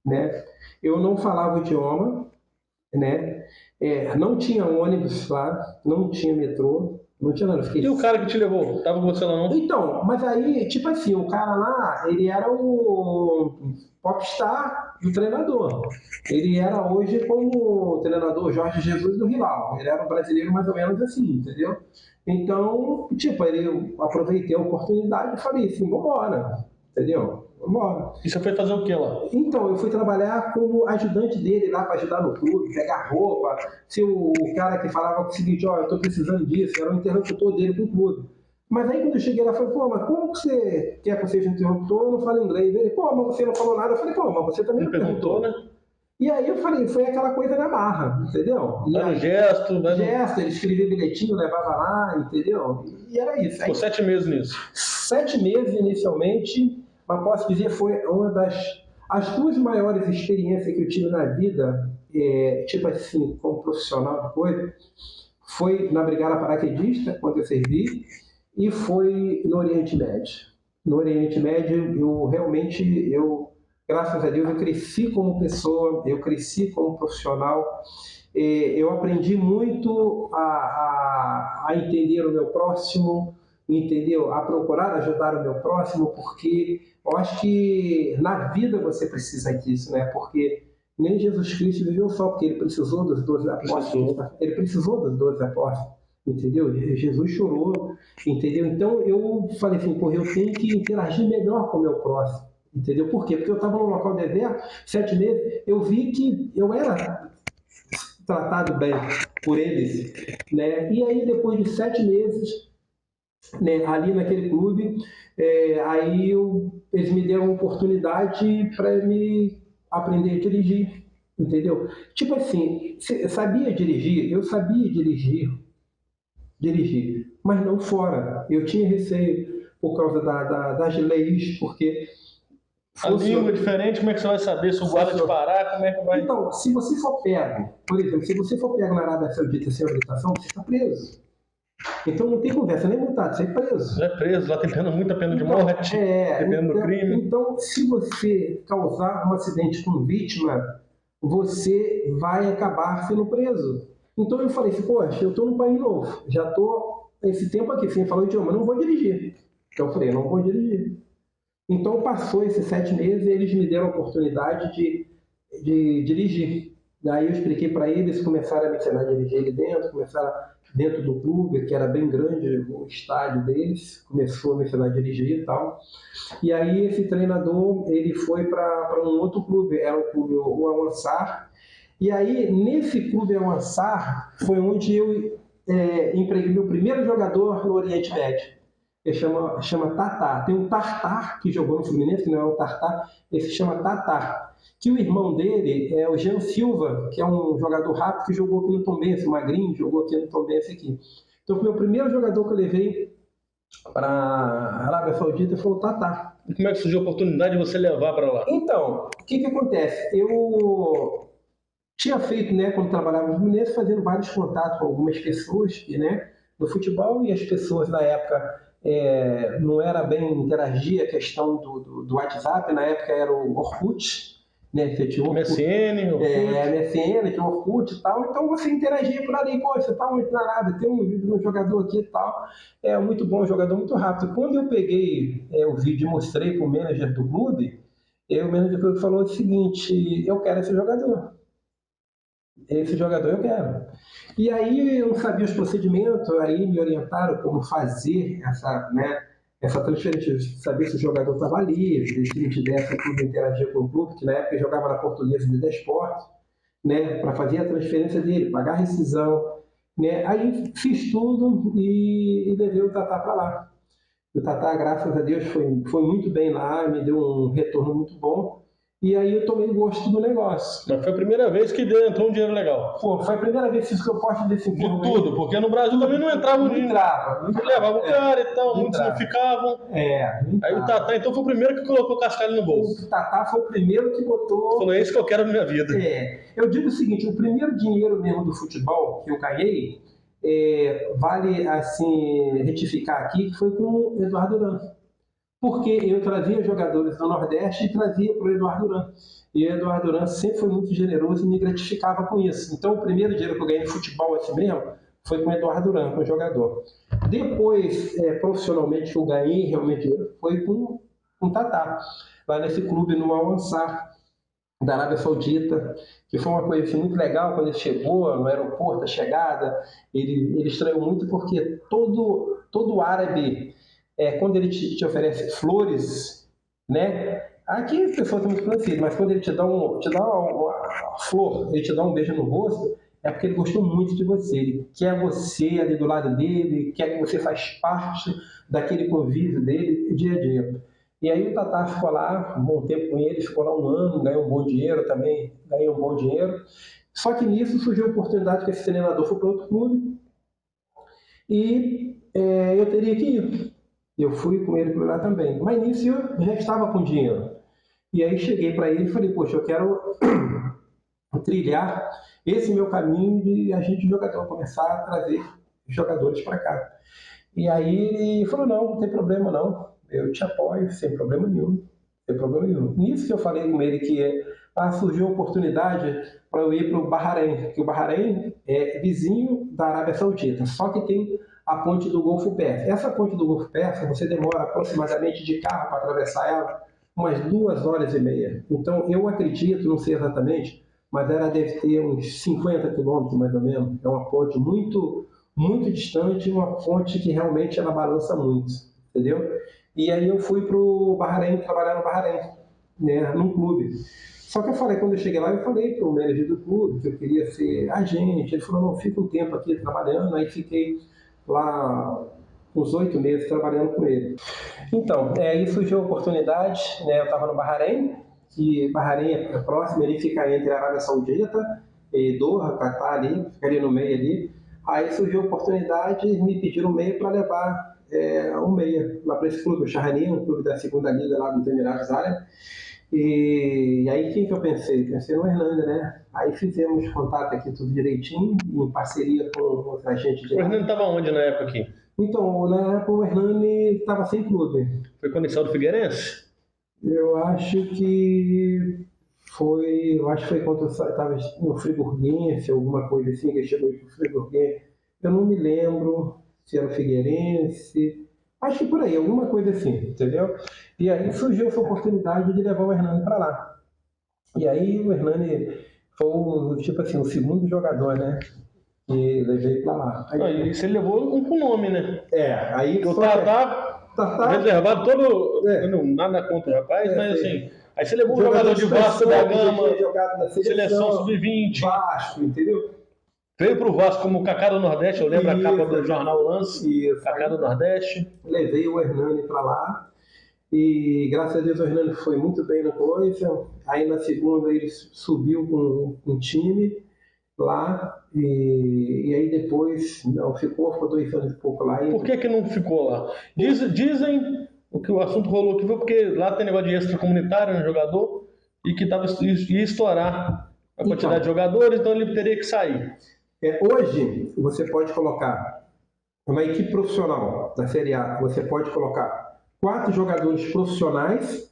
né? Eu não falava o idioma, né? Não tinha ônibus lá, não tinha metrô, não tinha nada. E o cara que te levou? Tava com você lá não? Então, mas aí, tipo assim, o cara lá, ele era o popstar do treinador. Ele era hoje como o treinador Jorge Jesus do Hilal. Ele era um brasileiro mais ou menos assim, entendeu? Então, tipo, eu aproveitei a oportunidade e falei assim, vambora, entendeu? Vambora. E você foi fazer o que lá? Então, eu fui trabalhar como ajudante dele lá para ajudar no clube, pegar roupa, ser o cara que falava o seguinte, ó, eu tô precisando disso, era o interlocutor dele pro clube. Mas aí quando eu cheguei lá, eu falei, pô, mas como que você quer que eu seja interlocutor? Eu não falo inglês. Ele, pô, mas você não falou nada. Eu falei, pô, mas você também não perguntou, né? E aí eu falei, foi aquela coisa na marra, entendeu? Era um gesto, né? Gesto, ele escrevia bilhetinho, levava lá, entendeu? E era isso. Ficou 7 meses nisso. 7 meses inicialmente, mas posso dizer foi uma as 2 maiores experiências que eu tive na vida, tipo assim, como profissional de coisa, foi na Brigada Paraquedista, quando eu servi, e foi no Oriente Médio. No Oriente Médio, graças a Deus, eu cresci como pessoa, eu cresci como profissional, eu aprendi muito a entender o meu próximo, entendeu? A procurar ajudar o meu próximo, porque eu acho que na vida você precisa disso, né? Porque nem Jesus Cristo viveu só porque ele precisou dos 12 apóstolos. Ele precisou dos 12 apóstolos, entendeu? Jesus chorou, entendeu? Então eu falei assim, pô, eu tenho que interagir melhor com o meu próximo, entendeu? Por quê? Porque eu estava num local deserto, 7 meses, eu vi que eu era tratado bem por eles, né? E aí depois de 7 meses, né, ali naquele clube, aí eles me deram uma oportunidade para me aprender a dirigir, entendeu? Tipo assim, sabia dirigir? Eu sabia dirigir, mas não fora. Eu tinha receio por causa das leis, porque... A língua é diferente, como é que você vai saber se o guarda te parar, como é que vai... Então, se você for pego, por exemplo, se você for pego na Arábia Saudita sem habilitação, você está preso. Então não tem conversa, nem multado, você é preso. Você é preso, lá tem muita pena de morte, dependendo do crime. Então, se você causar um acidente com vítima, você vai acabar sendo preso. Então eu falei assim, poxa, eu estou num país novo, já estou esse tempo aqui sem falar o idioma, não vou dirigir. Então eu falei, não vou dirigir. Então passou esses 7 meses e eles me deram a oportunidade de dirigir. Daí eu expliquei para eles, começaram a me ensinar a dirigir ali dentro, começaram dentro do clube, que era bem grande o estádio deles, começou a me ensinar a dirigir e tal. E aí esse treinador, ele foi para um outro clube, era o clube o Al-Ansar. E aí nesse clube Al-Ansar foi onde eu empreguei meu primeiro jogador no Oriente Médio. Ele chama Tatá. Tem um Tartar que jogou no Fluminense, que não é o Tartar, ele se chama Tatá. Que o irmão dele é o Jean Silva, que é um jogador rápido que jogou aqui no Tombense, o magrinho, jogou aqui no Tombense aqui. Então, o meu primeiro jogador que eu levei para a Arábia Saudita foi o Tatá. E como é que surgiu a oportunidade de você levar para lá? Então, o que acontece? Eu tinha feito, né, quando trabalhava no Fluminense, fazendo vários contatos com algumas pessoas, né, no futebol, e as pessoas na época não era bem interagir a questão do WhatsApp, na época era o Orkut, né? Você tinha o MSN, MSN, tinha o Orkut e tal, então você interagia por ali, pô, você tá muito na Arábia, tem um vídeo de um jogador aqui e tal, muito bom, um jogador muito rápido. Quando eu peguei o vídeo e mostrei para o manager do clube, o manager do clube falou o seguinte, eu quero esse jogador eu quero. E aí eu não sabia os procedimentos, aí me orientaram como fazer essa transferência, saber se o jogador estava livre, se não tivesse, o clube interagir com o clube, que na época ele jogava na Portuguesa de Desportes, né, para fazer a transferência dele, pagar a rescisão, né? Aí fiz tudo e levei o Tatá para lá. O Tatá, graças a Deus, foi muito bem lá, me deu um retorno muito bom. E aí eu tomei gosto do negócio. Mas foi a primeira vez que entrou um dinheiro legal. Pô, foi a primeira vez que eu posso dizer de tudo, porque no Brasil também não entrava um dinheiro. Não levava o cara e tal, muitos não ficavam. Aí o Tatá, então, foi o primeiro que colocou o cascalho no bolso. O Tatá foi o primeiro que botou... Falou, é isso que eu quero na minha vida. Eu digo o seguinte, o primeiro dinheiro mesmo do futebol que eu ganhei, vale, assim, retificar aqui, que foi com o Eduardo Duran. Porque eu trazia jogadores do Nordeste e trazia para o Eduardo Duran. E o Eduardo Duran sempre foi muito generoso e me gratificava com isso. Então, o primeiro dinheiro que eu ganhei no futebol assim mesmo foi com o Eduardo Duran, com o jogador. Depois, profissionalmente, que eu ganhei realmente dinheiro foi com o Tatá, lá nesse clube no Al-Ansar, da Arábia Saudita, que foi uma coisa assim, muito legal quando ele chegou no aeroporto, a chegada. Ele estranhou muito porque todo árabe... quando ele te oferece flores, né? Aqui as pessoas estão muito conhecidas, mas quando ele te dá uma flor, ele te dá um beijo no rosto, é porque ele gostou muito de você. Ele quer você ali do lado dele, quer que você faz parte daquele convívio dele dia a dia. E aí o Tatá ficou lá um bom tempo com ele, ficou lá um ano, ganhou um bom dinheiro também, ganhou um bom dinheiro. Só que nisso surgiu a oportunidade que esse treinador foi para outro clube e eu teria que ir. Eu fui com ele para lá também. Mas nisso eu já estava com dinheiro. E aí cheguei para ele e falei, poxa, eu quero trilhar esse meu caminho de agente de jogador, começar a trazer jogadores para cá. E aí ele falou, não tem problema não, eu te apoio sem problema nenhum. Sem problema nenhum. Nisso que eu falei com ele que surgiu a oportunidade para eu ir para o Bahrein, porque o Bahrein é vizinho da Arábia Saudita, só que tem a ponte do Golfo Pérsico. Essa ponte do Golfo Pérsico, você demora aproximadamente de carro para atravessar ela umas 2h30. Então, eu acredito, não sei exatamente, mas ela deve ter uns 50 quilômetros mais ou menos. É uma ponte muito, muito distante, uma ponte que realmente ela balança muito, entendeu? E aí eu fui para o Bahrein, trabalhar no Bahrein, né, num clube. Só que eu falei, quando eu cheguei lá, eu falei para o manager do clube que eu queria ser agente. Ele falou, não, fica um tempo aqui trabalhando. Aí fiquei lá uns 8 meses trabalhando com ele. Então, aí surgiu a oportunidade, né? Eu estava no Bahrein, que Bahrein é próximo, ele fica entre a Arábia Saudita e Doha, Catar ali, ficaria no meio ali. Aí surgiu a oportunidade, me pediram um meio para levar um meia lá para esse clube, o Shahrani, um clube da segunda liga lá dos Emirados Árabes. E aí quem que eu pensei? Pensei no Hernani, né? Aí fizemos contato aqui tudo direitinho, em parceria com outra gente de lá. O Hernani estava onde na época aqui? Então, na época o Hernani estava sem clube. Foi quando ele saiu do Figueirense? Eu acho que foi quando eu estava no Friburguense, alguma coisa assim, que ele chegou para o Friburguense. Eu não me lembro se era o Figueirense. Acho que por aí, alguma coisa assim, entendeu? E aí surgiu essa oportunidade de levar o Hernani para lá. E aí o Hernani foi, tipo assim, o segundo jogador, né? Que levei para lá. Aí você levou um com nome, né? Aí o Tatá reservado todo. Não, nada contra o rapaz, mas assim. Aí você levou um jogador de Vasco da Gama, seleção sub-20. Vasco, entendeu? Veio para o Vasco como o Kaká do Nordeste, eu lembro a capa do jornal Lance, Kaká do Nordeste. Levei o Hernani para lá e graças a Deus o Hernani foi muito bem na coisa. Aí na segunda ele subiu com um time lá e aí depois não ficou 2 anos e pouco lá. Por que não ficou lá? Dizem o que o assunto rolou aqui foi porque lá tem negócio de extracomunitário no jogador e que ia estourar a quantidade de jogadores, então ele teria que sair. Hoje, você pode colocar uma equipe profissional da Série A, você pode colocar 4 jogadores profissionais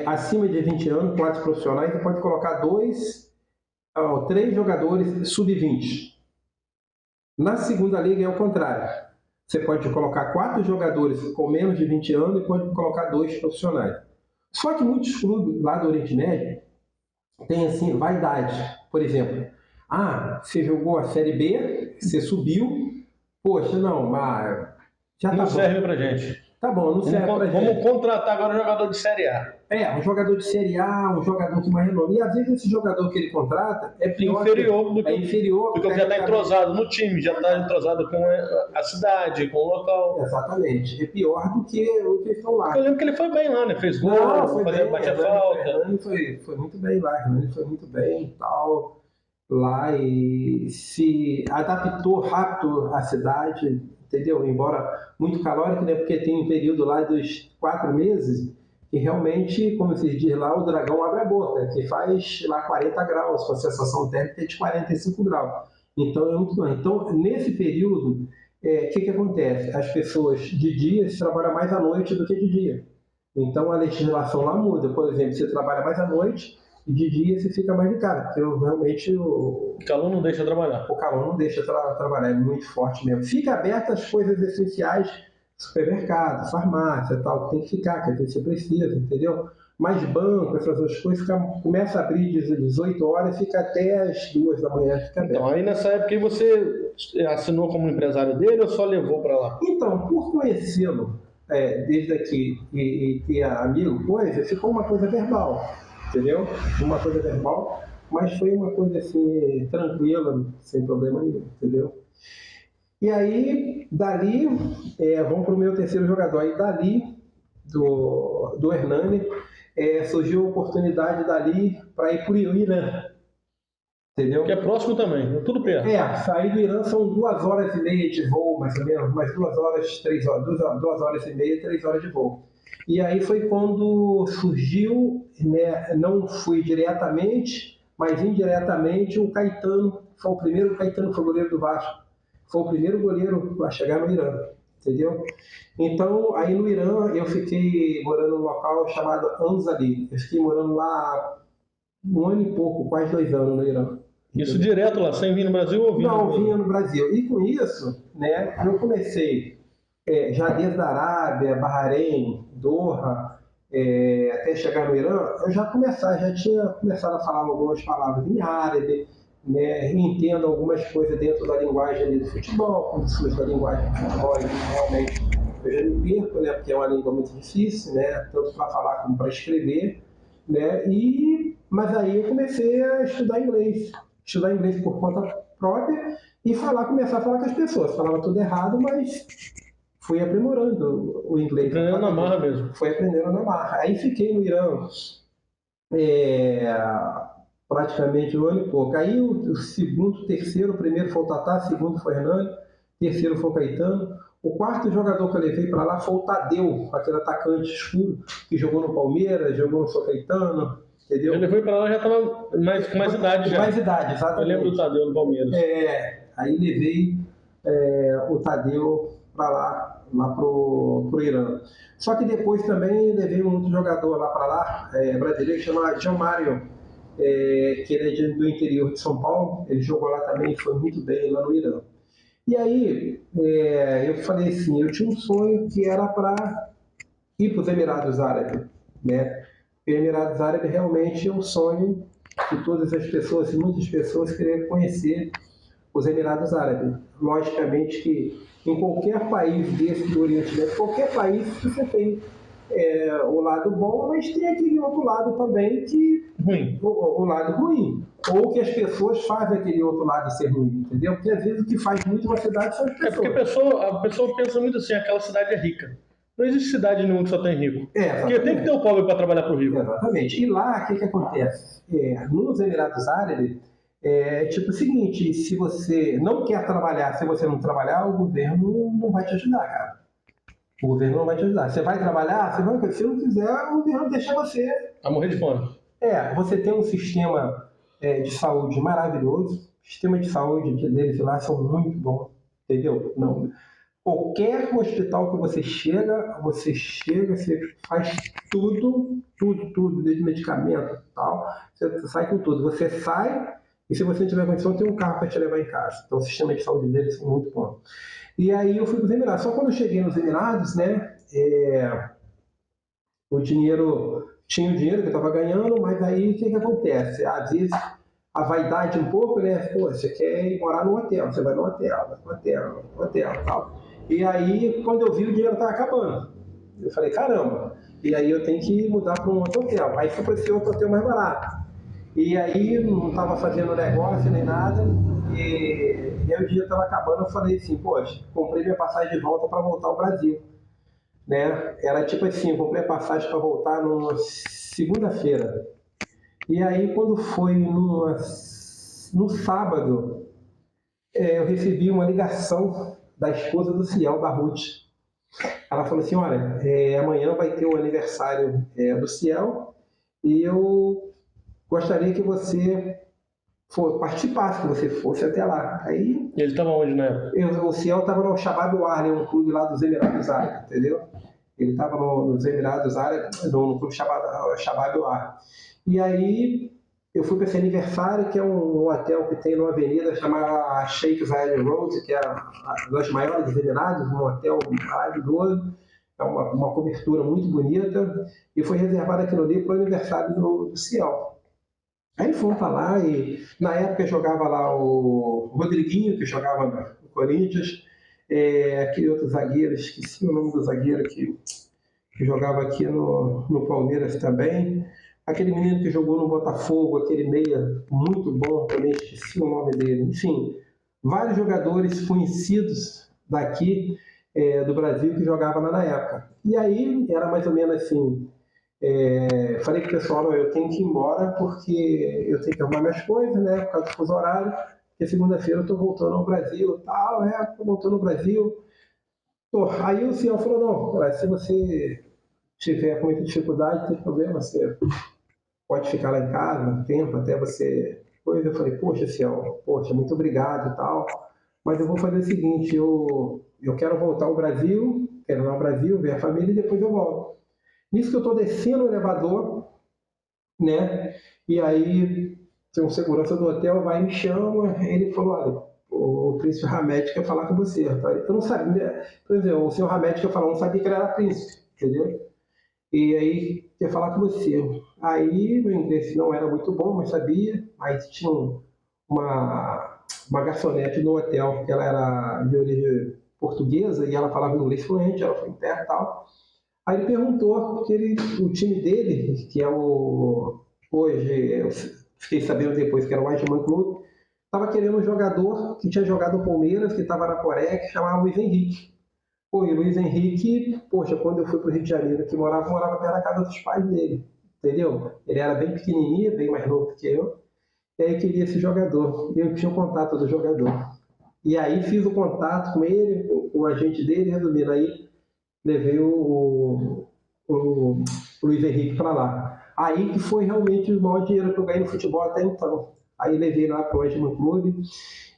acima de 20 anos, 4 profissionais, você pode colocar 3 jogadores sub-20. Na segunda liga é o contrário. Você pode colocar 4 jogadores com menos de 20 anos e pode colocar 2 profissionais. Só que muitos clubes lá do Oriente Médio têm assim, vaidade. Por exemplo, você jogou a Série B, você subiu, poxa, não, mas já não serve pra gente. Tá bom, não serve pra gente. Vamos contratar agora um jogador de Série A. Um jogador de Série A, um jogador com mais renome. E às vezes esse jogador que ele contrata é pior inferior do que, inferior, porque já está entrosado no time, já está entrosado com a cidade, com o local. Exatamente. É pior do que o que estão lá. Eu lembro que ele foi bem lá, né? Fez gol, batia falta. Hernani foi muito bem lá, Hernani foi muito bem e tal. Lá e se adaptou rápido à cidade, entendeu? Embora muito calórico, né? Porque tem um período lá dos 4 meses que realmente, como se diz lá, o dragão abre a boca, que faz lá 40 graus, com a sensação térmica de 45 graus. Então é muito bom. Então, nesse período, o que acontece? As pessoas de dia trabalham mais à noite do que de dia. Então a legislação lá muda. Por exemplo, você trabalha mais à noite, e de dia você fica mais de cara, porque realmente o calor não deixa trabalhar. O calor não deixa trabalhar, é muito forte mesmo. Fica aberto as coisas essenciais, supermercado, farmácia, tal, que tem que ficar, que você precisa, entendeu? Mas banco, essas outras coisas, começa a abrir às 18 horas e fica até às 2 da manhã, fica aberto. Então, aí nessa época você assinou como empresário dele ou só levou para lá? Então, por conhecê-lo desde aqui e ter amigo, ficou uma coisa verbal. Entendeu? Uma coisa verbal, mas foi uma coisa assim, tranquila, sem problema nenhum, entendeu? E aí, dali, vamos para o meu terceiro jogador. Aí, dali, do Hernani, surgiu a oportunidade dali para ir para o Irã, entendeu? Que é próximo também, tudo perto. Sair do Irã são 2 horas e meia de voo, mais ou menos, mais 2 horas, 3 horas, 2 horas e meia, 3 horas de voo. E aí foi quando surgiu, né, não fui diretamente, mas indiretamente, o Caetano, foi o primeiro. O Caetano foi o goleiro do Vasco, foi o primeiro goleiro a chegar no Irã, entendeu? Então, aí no Irã, eu fiquei morando num local chamado Anzali. Eu fiquei morando lá 1 ano e pouco, quase 2 anos no Irã. Isso direto lá, sem vir no Brasil ou vinha? Não, vinha no Brasil. E com isso, né, eu comecei já desde a Arábia, Bahrein, Doha, até chegar no Irã, já tinha começado a falar algumas palavras em árabe, né, entendo algumas coisas dentro da linguagem do futebol, quando surge da linguagem do futebol, realmente eu já me perco, né, porque é uma língua muito difícil, né, tanto para falar como para escrever, né, mas aí eu comecei a estudar inglês por conta própria e começar a falar com as pessoas. Falava tudo errado, mas fui aprimorando o inglês. Aprendendo na marra mesmo. Fui aprendendo na marra. Aí fiquei no Irã praticamente 1 ano e pouco. Aí o segundo, terceiro, o primeiro foi o Tatá, o segundo foi o Hernani, o terceiro foi o Caetano. O quarto jogador que eu levei para lá foi o Tadeu, aquele atacante escuro, que jogou no Palmeiras, jogou no São Caetano. Entendeu? Ele foi para lá, já estava com mais idade já. Mais idade, exatamente. Eu lembro do Tadeu no Palmeiras. Aí levei o Tadeu para lá pro Irã. Só que depois também levei um outro jogador lá para lá, brasileiro, chamado Jean Mário, que ele é do interior de São Paulo. Ele jogou lá também, foi muito bem lá no Irã. E aí eu falei assim, eu tinha um sonho que era para ir para os Emirados Árabes, né? Porque Emirados Árabes realmente é um sonho de todas as pessoas, e muitas pessoas querem conhecer os Emirados Árabes. Logicamente que em qualquer país desse do Oriente Médio, qualquer país você tem o lado bom, mas tem aquele outro lado também que ruim. O lado ruim. Ou que as pessoas fazem aquele outro lado ser ruim, entendeu? Porque às vezes o que faz muito uma cidade são as pessoas. Porque a pessoa pensa muito assim, aquela cidade é rica. Não existe cidade nenhuma que só tem rico. Porque tem que ter o pobre para trabalhar para o rico. Exatamente. E lá, o que acontece? Nos Emirados Árabes, tipo o seguinte, se você não quer trabalhar, se você não trabalhar, o governo não vai te ajudar, cara. O governo não vai te ajudar. Você vai trabalhar, se não quiser, o governo deixa você... A morrer de fome. Você tem um sistema de saúde maravilhoso. O sistema de saúde deles lá são muito bons, entendeu? Não... Qualquer hospital que você chega, você faz tudo, desde medicamento e tal, você sai com tudo. Você sai, e se você não tiver condição, tem um carro para te levar em casa. Então o sistema de saúde deles são muito bom. E aí eu fui para os Emirados. Só quando eu cheguei nos Emirados, né, tinha o dinheiro que eu estava ganhando, mas aí o que acontece? Às vezes a vaidade um pouco, né? Pô, você quer ir morar num hotel, você vai no hotel, tal. E aí, quando eu vi, o dinheiro estava acabando. Eu falei, caramba, e aí eu tenho que mudar para um outro hotel. Aí fui para esse outro hotel mais barato. E aí não estava fazendo negócio nem nada, e aí o dia estava acabando, eu falei assim, poxa, comprei minha passagem de volta para voltar ao Brasil. Né? Era tipo assim, eu comprei a passagem para voltar numa segunda-feira. E aí quando foi no sábado, eu recebi uma ligação da esposa do Ciel, da Ruth. Ela falou assim, olha, amanhã vai ter o aniversário do Ciel e eu gostaria que você participasse, que você fosse até lá. Aí, E ele estava onde na época? O Ciel estava no Shabab Al, um clube lá dos Emirados Árabes, entendeu? Ele estava nos Emirados Árabes, no clube Shabab Al. E aí eu fui para esse aniversário, que é um hotel que tem numa avenida chamada Sheikh Zayed Road, que é uma das maiores dos Emirados, um hotel maravilhoso, é uma cobertura muito bonita, e foi reservado aquilo ali para o aniversário do Ciel. Aí fomos para lá e na época jogava lá o Rodriguinho, que jogava no Corinthians, aquele outro zagueiro, esqueci o nome do zagueiro que jogava aqui no Palmeiras também, aquele menino que jogou no Botafogo, aquele meia muito bom, também esqueci o nome dele, enfim, vários jogadores conhecidos daqui do Brasil que jogavam lá na época. E aí era mais ou menos assim, falei pro pessoal, eu tenho que ir embora porque eu tenho que arrumar minhas coisas, né, por causa do fuso horário, porque segunda-feira eu estou voltando ao Brasil e tal, estou voltando ao Brasil. Aí o Ciel falou, não, cara, se você tiver com muita dificuldade, não tem problema, você pode ficar lá em casa um tempo até você... Depois eu falei, poxa, Ciel, poxa, muito obrigado e tal, mas eu vou fazer o seguinte, eu quero voltar ao Brasil, quero ir ao Brasil, ver a família e depois eu volto. Nisso que eu estou descendo o elevador, né? E aí tem um segurança do hotel, vai e me chama, ele falou, olha, o príncipe Hamed quer falar com você. Eu não sabia, por exemplo, o senhor Hamed quer falar, eu não sabia que ele era príncipe, entendeu? E aí quer falar com você. Aí meu inglês não era muito bom, mas sabia, mas tinha uma garçonete no hotel, que ela era de origem portuguesa e ela falava inglês fluente, ela foi interna e tal. Aí ele perguntou, porque o time dele, que é hoje, eu fiquei sabendo depois que era o Ajman Clube, estava querendo um jogador que tinha jogado no Palmeiras, que estava na Coreia, que chamava Luiz Henrique. Pô, e o Luiz Henrique, poxa, quando eu fui para o Rio de Janeiro, que morava perto da casa dos pais dele, entendeu? Ele era bem pequenininho, bem mais novo que eu, e aí queria esse jogador, e eu tinha o contato do jogador. E aí fiz o contato com ele, com o agente dele, resumindo, aí levei o Luiz Henrique para lá. Aí que foi realmente o maior dinheiro que eu ganhei no futebol até então. Aí levei lá para o Ajman Clube.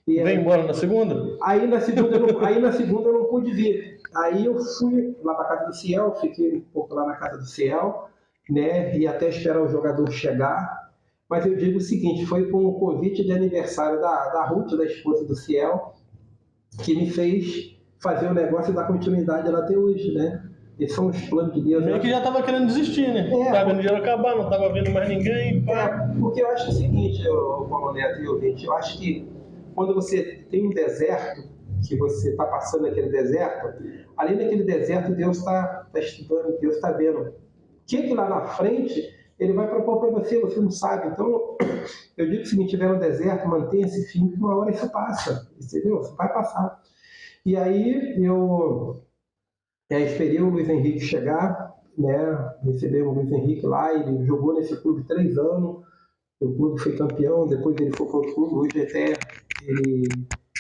Vem embora na segunda? Aí na segunda eu não pude vir. Aí eu fui lá para a casa do Ciel, fiquei um pouco lá na casa do Ciel, né? E até esperar o jogador chegar. Mas eu digo o seguinte, foi com o convite de aniversário da Ruth, da esposa do Ciel, que me fez fazer o negócio e dar continuidade lá até hoje, né? Esses são os planos de Deus. Meio que já estava querendo desistir, né? Tava vendo o dinheiro acabar, não estava vendo mais ninguém. Porque eu acho o seguinte, Paulo Neto e ouvinte, eu acho que quando você tem um deserto, que você está passando aquele deserto, além daquele deserto, Deus está estudando, Deus está vendo. O que lá na frente, ele vai propor para você não sabe. Então, eu digo que se estiver no deserto, mantenha esse fim, que uma hora isso passa, entendeu? Vai passar. E aí, eu esperei o Luiz Henrique chegar, né? Recebeu o Luiz Henrique lá, ele jogou nesse clube 3 anos, o clube foi campeão, depois ele foi para outro clube, hoje até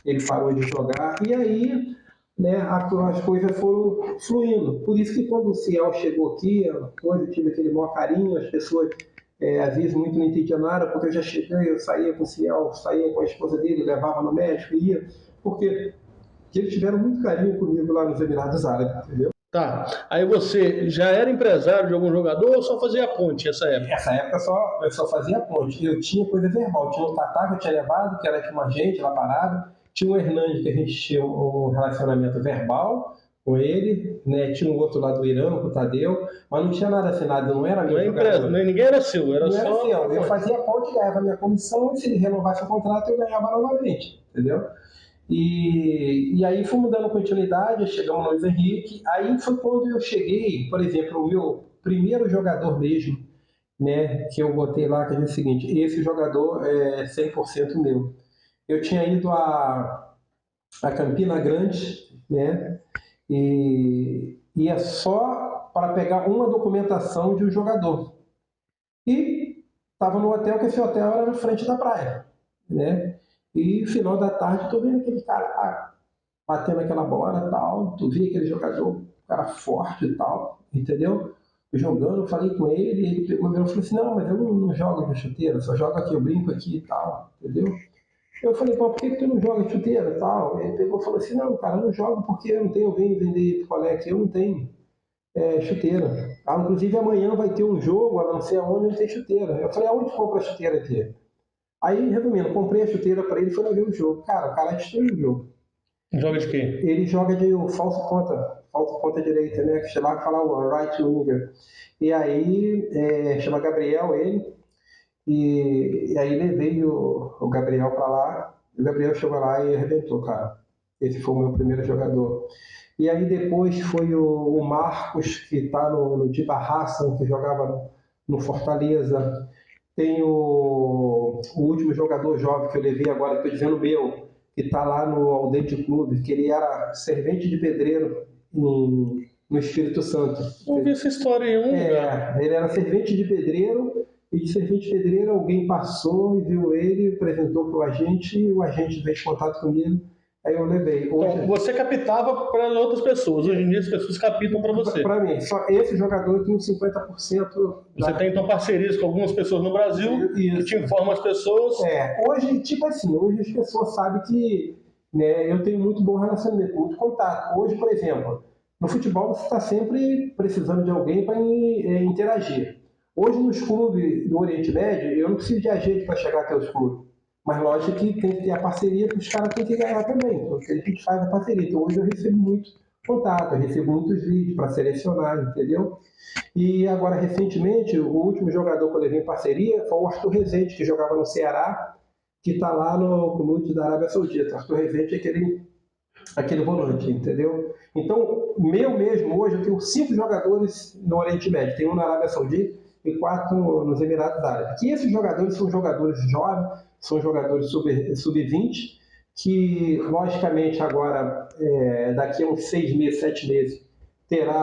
ele parou de jogar, e aí, né, as coisas foram fluindo. Por isso que quando o Ciel chegou aqui, hoje eu tive aquele maior carinho, as pessoas às vezes muito não entendiam nada, porque eu já cheguei, eu saía com o Ciel, saía com a esposa dele, levava no médico, ia, porque eles tiveram muito carinho comigo lá nos Emirados Árabes, entendeu? Tá. Aí você já era empresário de algum jogador ou só fazia ponte nessa época? Nessa época eu só fazia ponte. Eu tinha coisa verbal. Tinha o Tatá que eu tinha levado, que era aqui uma gente lá parado. Tinha o Hernandes, que a gente tinha um relacionamento verbal com ele, né? Tinha um outro lá do Irã, com o Tadeu, mas não tinha nada assinado, não era meu jogador. Ninguém era seu, era só... Era seu. Eu fazia ponte, ganhava minha comissão, e se ele renovasse o contrato, eu ganhava novamente, entendeu? E aí fomos dando continuidade, chegamos no Luiz Henrique. Aí foi quando eu cheguei, por exemplo, o meu primeiro jogador mesmo, né, que eu botei lá, que é o seguinte: esse jogador é 100% meu. Eu tinha ido a Campina Grande, né, e ia só para pegar uma documentação de um jogador. E estava no hotel, que esse hotel era na frente da praia, né? E no final da tarde, tô vendo aquele cara batendo aquela bola e tal, tu via aquele jogador, cara forte e tal, entendeu? Jogando, eu falei com ele pegou e falou assim: não, mas eu não jogo de chuteira, só jogo aqui, eu brinco aqui e tal, entendeu? Eu falei: pô, por que tu não joga de chuteira e tal? Ele pegou e falou assim: não, cara, eu não jogo porque eu não tenho, eu venho vender pro colega, eu não tenho chuteira. Inclusive amanhã vai ter um jogo, não sei aonde, não tem chuteira. Eu falei: aonde compra a chuteira aqui? Aí, resumindo, comprei a chuteira para ele e foi lá ver o jogo. Cara, o cara destruiu o jogo. Joga de quê? Ele joga de falso ponta direita, né? Que lá fala o right winger. E aí, chama Gabriel ele, e aí levei o Gabriel para lá. O Gabriel chegou lá e arrebentou, cara. Esse foi o meu primeiro jogador. E aí depois foi o Marcos, que está no de Barraça, que jogava no Fortaleza. Tem o último jogador jovem que eu levei agora, estou dizendo meu, que está lá no Aldente Clube, que ele era servente de pedreiro no Espírito Santo. Vamos ver essa história aí, ele era servente de pedreiro, e de servente de pedreiro alguém passou e viu ele, apresentou para o agente, e o agente fez contato comigo, aí eu levei. Hoje, então, você captava para outras pessoas, hoje em dia as pessoas captam para você. Para mim, só esse jogador tem 50%. Você tem então parcerias com algumas pessoas no Brasil, que te informam as pessoas. Hoje, tipo assim, hoje as pessoas sabem que, né, eu tenho muito bom relacionamento, muito contato. Hoje, por exemplo, no futebol você está sempre precisando de alguém para interagir. Hoje nos clubes do Oriente Médio, eu não preciso de agente para chegar até os clubes. Mas lógico que tem que ter a parceria, que os caras têm que ganhar também. Então, a gente faz a parceria. Então hoje eu recebo muito contato, eu recebo muitos vídeos para selecionar, entendeu? E agora, recentemente, o último jogador que eu levei em parceria foi o Arthur Rezende, que jogava no Ceará, que está lá no clube da Arábia Saudita. Arthur Rezende é aquele volante, entendeu? Então, meu mesmo, hoje eu tenho 5 jogadores no Oriente Médio. Tem um na Arábia Saudita e 4 nos Emirados Árabes. E esses jogadores são jogadores jovens, são jogadores sub-20, que, logicamente, agora, daqui a uns 6 meses, 7 meses, terá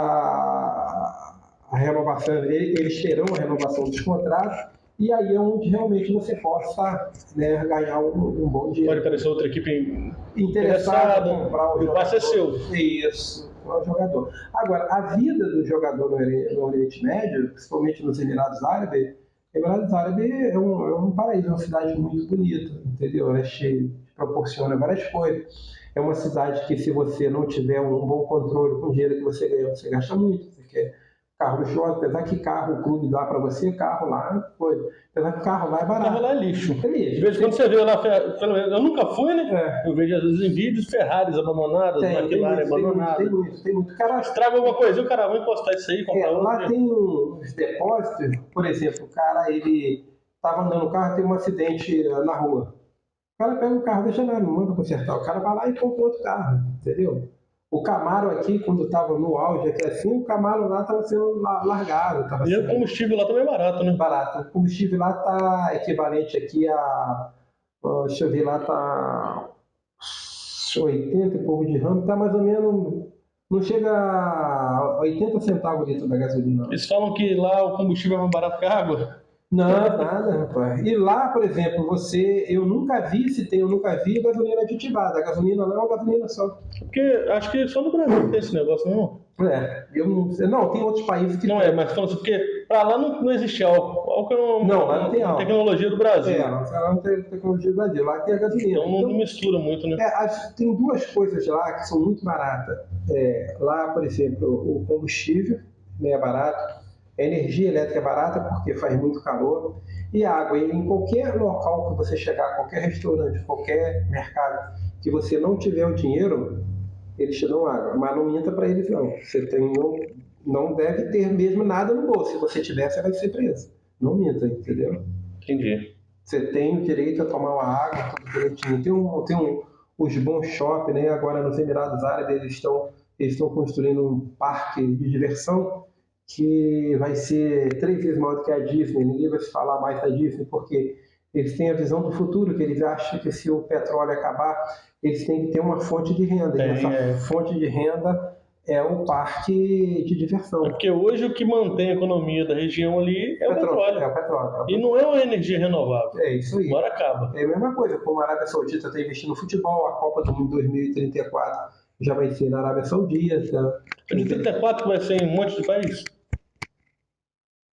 a renovação, eles terão a renovação dos contratos, e aí é onde realmente você possa, né, ganhar um bom dinheiro. Pode aparecer outra equipe interessada em comprar o jogador. O passe é seu. Isso, o jogador. Agora, a vida do jogador no Oriente Médio, principalmente nos Emirados Árabes, é um paraíso, é uma cidade muito bonita, entendeu? Ela te proporciona várias coisas. É uma cidade que, se você não tiver um bom controle com o dinheiro que você ganha, você gasta muito. Você quer carro luxuoso, apesar que carro, o clube dá para você, carro lá, coisa. Apesar que carro lá é barato. Carro lá é lixo. É lixo. De vez em quando você vê lá, pelo menos, eu nunca fui, né? Eu vejo às vezes em vídeos Ferraris abandonadas, McLaren abandonada. Tem muito. Cara, estraga alguma coisa, o cara vai encostar isso aí, comprar outra. Lá tem uns depósitos, por exemplo, o cara, ele estava andando no carro, teve um acidente na rua. O cara pega o carro, deixa lá, não manda consertar. O cara vai lá e compra outro carro, entendeu? O Camaro aqui, quando estava no auge, aqui assim, o Camaro lá estava sendo largado. E o combustível lá também é barato, né? Barato. O combustível lá está equivalente aqui a... Deixa eu ver, lá está 80 e pouco de ramo, está mais ou menos... Não chega a 80 centavos o litro da gasolina. Eles falam que lá o combustível é mais barato que a água? Não, nada, rapaz. E lá, por exemplo, eu nunca vi gasolina aditivada. A gasolina lá é uma gasolina só. Porque acho que só no Brasil tem esse negócio, não? Eu não sei. Não, tem outros países que... Não mas falando assim, porque pra lá não existe álcool. Álcool lá não tem álcool. Tecnologia do Brasil. Lá não tem tecnologia do Brasil. Lá tem a gasolina. Então não mistura muito, né? Tem duas coisas lá que são muito baratas. Lá, por exemplo, o combustível, né, é barato. A energia elétrica é barata porque faz muito calor. E a água, em qualquer local que você chegar, qualquer restaurante, qualquer mercado, que você não tiver o dinheiro, eles te dão água. Mas não minta para eles, não. Você não deve ter mesmo nada no bolso. Se você tiver, você vai ser preso. Não minta, entendeu? Entendi. Você tem o direito a tomar uma água, tudo direitinho. Tem os bons shopping, né? Agora nos Emirados Árabes eles estão construindo um parque de diversão que vai ser 3 vezes maior do que a Disney. Ninguém vai se falar mais da Disney porque eles têm a visão do futuro, que eles acham que se o petróleo acabar, eles têm que ter uma fonte de renda. E essa fonte de renda é o parque de diversão. É porque hoje o que mantém a economia da região ali é o petróleo. É o petróleo. E não é uma energia renovável. É isso aí. Agora acaba. É a mesma coisa, como a Arábia Saudita está investindo no futebol, a Copa do Mundo 2034 já vai ser na Arábia Saudita. 2034 vai ser em um monte de país?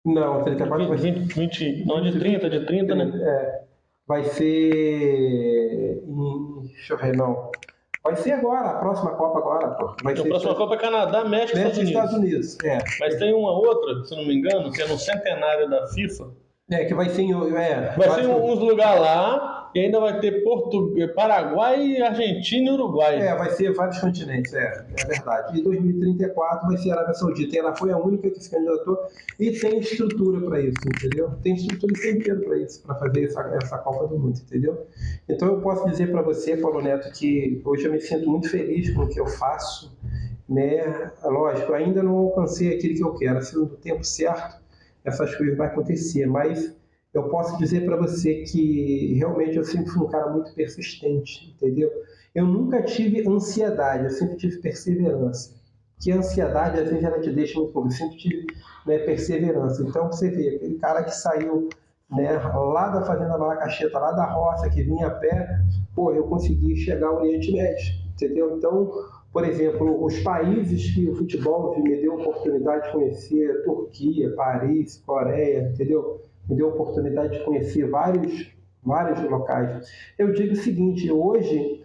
Não, 34 vai ser... 20, não, de 30, né? É, vai ser... Deixa eu ver, não. Vai ser agora, a próxima Copa agora, pô. A próxima Copa é Canadá, México e Estados Unidos. É. Mas tem uma outra, se não me engano, que é no centenário da FIFA. Que vai ser em... vai ser uns lugares lá, e ainda vai ter Paraguai, Argentina e Uruguai. Vai ser vários continentes, é verdade. E 2034 vai ser a Arábia Saudita. Ela foi a única que se candidatou e tem estrutura para isso, entendeu? Tem estrutura e tem dinheiro para isso, para fazer essa Copa do Mundo, entendeu? Então eu posso dizer para você, Paulo Neto, que hoje eu me sinto muito feliz com o que eu faço, né? Lógico, ainda não alcancei aquilo que eu quero, se no tempo certo essas coisas vão acontecer, mas eu posso dizer para você que realmente eu sempre fui um cara muito persistente, entendeu? Eu nunca tive ansiedade, eu sempre tive perseverança. Que a ansiedade, às vezes, ela te deixa muito pouco. Eu sempre tive, né, perseverança. Então, você vê, aquele cara que saiu, né, lá da Fazenda Malacacheta, lá da roça, que vinha a pé, eu consegui chegar ao Oriente Médio, entendeu? Então, por exemplo, os países que o futebol me deu a oportunidade de conhecer, Turquia, Paris, Coreia, entendeu? Me deu a oportunidade de conhecer vários locais. Eu digo o seguinte, hoje,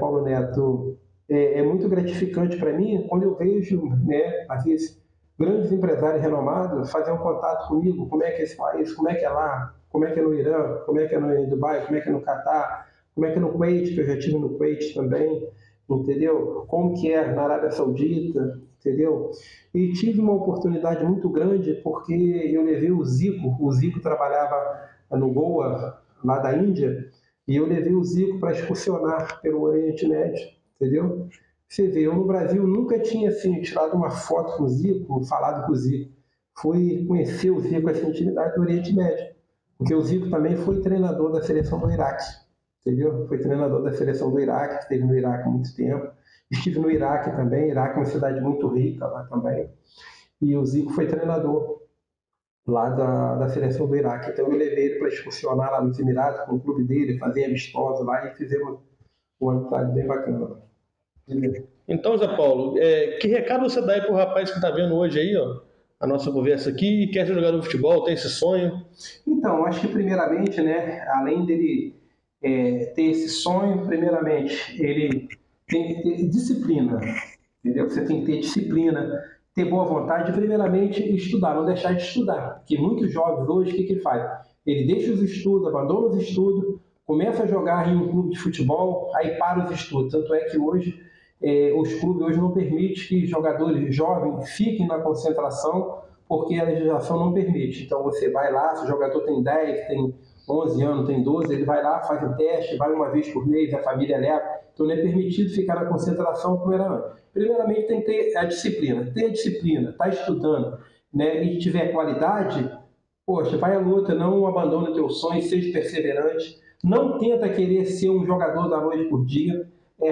Paulo Neto, é muito gratificante para mim quando eu vejo, né, às vezes, grandes empresários renomados fazer um contato comigo, como é que é esse país, como é que é lá, como é que é no Irã, como é que é no Dubai, como é que é no Catar, como é que é no Kuwait, que eu já estive no Kuwait também, entendeu? Como que é na Arábia Saudita, entendeu? E tive uma oportunidade muito grande porque eu levei o Zico trabalhava no Goa, lá da Índia, e eu levei o Zico para excursionar pelo Oriente Médio, entendeu? Você vê, eu no Brasil nunca tinha assim, tirado uma foto com o Zico, falado com o Zico. Fui conhecer o Zico, essa intimidade do Oriente Médio, porque o Zico também foi treinador da seleção do Iraque. Entendeu? Foi treinador da seleção do Iraque, que esteve no Iraque há muito tempo. Estive no Iraque também, Iraque é uma cidade muito rica lá também. E o Zico foi treinador lá da seleção do Iraque. Então eu levei ele para excursionar lá nos Emirados com o clube dele, fazer amistoso lá e fizemos uma amizade bem bacana. Então, Zé Paulo, que recado você dá aí pro rapaz que está vendo hoje aí, ó, a nossa conversa aqui, e quer ser jogador de futebol, tem esse sonho? Então, acho que primeiramente, né, além dele ter esse sonho, primeiramente, ele tem que ter disciplina, entendeu? Você tem que ter disciplina, ter boa vontade, primeiramente, estudar, não deixar de estudar, porque muitos jovens hoje, o que ele faz? Ele deixa os estudos, abandona os estudos, começa a jogar em um clube de futebol, aí para os estudos, tanto é que hoje, os clubes hoje não permitem que jogadores jovens fiquem na concentração, porque a legislação não permite. Então você vai lá, se o jogador tem 10, tem 11 anos, tem 12, ele vai lá, faz o teste, vai uma vez por mês, a família leva, então não é permitido ficar na concentração como era antes. Primeiramente tem que ter a disciplina, está estudando, né, e tiver qualidade, poxa, vai à luta, não abandone o teu sonho, seja perseverante, não tenta querer ser um jogador da noite por dia,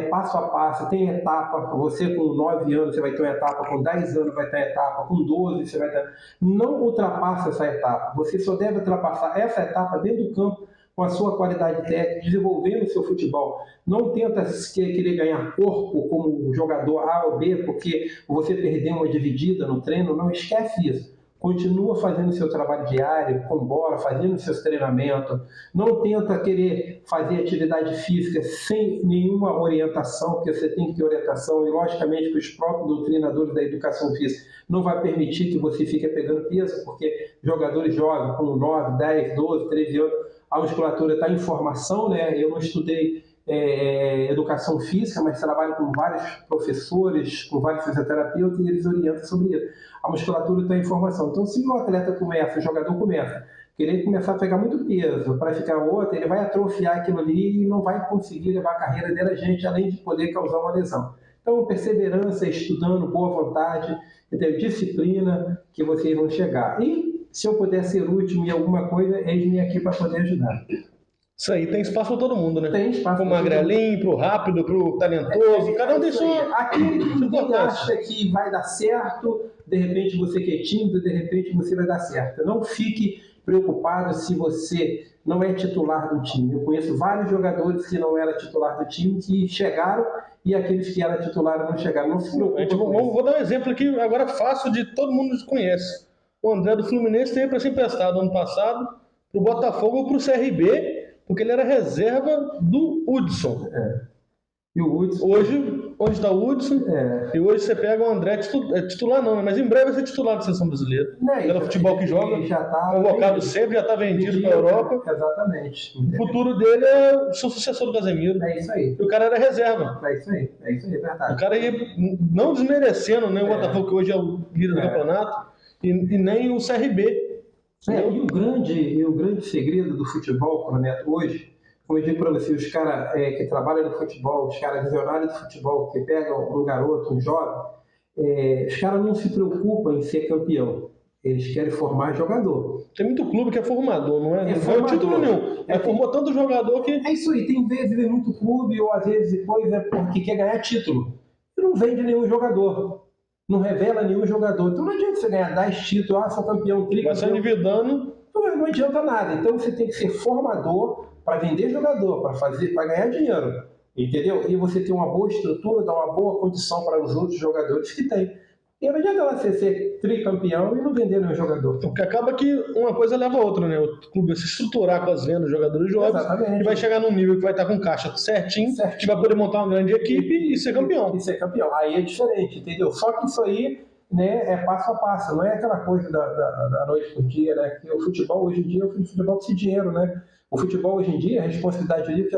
passo a passo, tem etapa, você com 9 anos você vai ter uma etapa, com 10 anos vai ter uma etapa, com 12 você vai ter... Não ultrapassa essa etapa, você só deve ultrapassar essa etapa dentro do campo com a sua qualidade técnica, desenvolvendo o seu futebol. Não tenta querer ganhar corpo como jogador A ou B, porque você perdeu uma dividida no treino, não esquece isso. Continua fazendo o seu trabalho diário, com bola, fazendo seus treinamentos. Não tenta querer fazer atividade física sem nenhuma orientação, porque você tem que ter orientação, e logicamente que os próprios doutrinadores da educação física não vai permitir que você fique pegando peso, porque jogadores jovens com 9, 10, 12, 13 anos, a musculatura está em formação, né? Eu não estudei educação física, mas trabalho com vários professores, com vários fisioterapeutas, e eles orientam sobre isso. A musculatura está em formação. Então, se o atleta começa, o jogador começa querer começar a pegar muito peso para ficar outro, ele vai atrofiar aquilo ali e não vai conseguir levar a carreira dele adiante, além de poder causar uma lesão. Então, perseverança, estudando, boa vontade, entendeu? Disciplina, que vocês vão chegar. E se eu puder ser útil em alguma coisa, eis-me aqui para poder ajudar. Isso aí, tem espaço para todo mundo, né? Tem espaço pro magrelinho, pro rápido, pro talentoso, cada um tem sua... Aquele que ninguém acha que vai dar certo, de repente você que é tímido, de repente você vai dar certo. Não fique preocupado se você não é titular do time. Eu conheço vários jogadores que não eram titular do time, que chegaram, e aqueles que eram titular não chegaram. Não se preocupe. Vou dar um exemplo aqui, agora fácil, de todo mundo conhece. O André do Fluminense teve para ser emprestado ano passado pro Botafogo ou pro CRB, porque ele era reserva do Hudson. E o Hudson... Hoje está o Hudson, e hoje você pega o André, titular não, né? Mas em breve vai ser titular da seleção brasileira. Pelo futebol que joga, já tá convocado sempre, já está vendido para a Europa. Exatamente. O futuro dele é o seu sucessor do Casemiro. É isso aí. E o cara era reserva. É isso aí, é verdade. O cara ia, não desmerecendo, né, o Botafogo, que hoje é o líder do campeonato, e nem o CRB. E o grande segredo do futebol, Neto, hoje, como eu digo para você, os caras que trabalham no futebol, os caras visionários do futebol, que pegam um garoto, um jovem, os caras não se preocupam em ser campeão. Eles querem formar jogador. Tem muito clube que é formador, não é? Não foi título nenhum. Formou tanto jogador que... É isso aí. Tem vezes muito clube, ou às vezes depois é porque quer ganhar título. E não vende nenhum jogador. Não revela nenhum jogador. Então não adianta você ganhar 10 títulos, sou campeão, tricampeão. Vai se endividando. Não adianta nada. Então você tem que ser formador para vender jogador, para ganhar dinheiro, entendeu? E você ter uma boa estrutura, dar uma boa condição para os outros jogadores que tem. E não adianta você ser tricampeão e não vender nenhum jogador. Porque acaba que uma coisa leva a outra, né? O clube vai se estruturar com as vendas dos jogadores jovens. Exatamente. E vai chegar num nível que vai estar com caixa certinho, que vai poder montar uma grande equipe e ser campeão. E ser campeão. Aí é diferente, entendeu? Só que isso aí, né, é passo a passo, não é aquela coisa da noite pro dia, né? Que o futebol hoje em dia é o futebol de dinheiro, né? O futebol hoje em dia, a responsabilidade disso,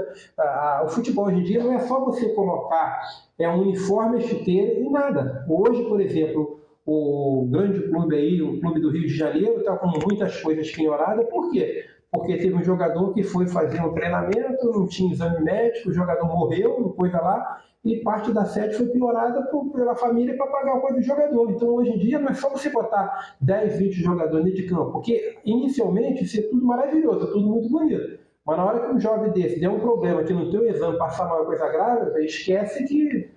o futebol hoje em dia não é só você colocar um uniforme, a chuteira e nada. Hoje, por exemplo, o grande clube aí, o clube do Rio de Janeiro, está com muitas coisas penhoradas. Por quê? Porque teve um jogador que foi fazer um treinamento, não tinha exame médico, o jogador morreu, coisa lá, e parte da sede foi piorada pela família para pagar o coisa do jogador. Então, hoje em dia, não é só você botar 10, 20 jogadores dentro de campo, porque inicialmente isso é tudo maravilhoso, é tudo muito bonito. Mas na hora que um jovem desse der um problema que no teu exame passar uma coisa grave, esquece que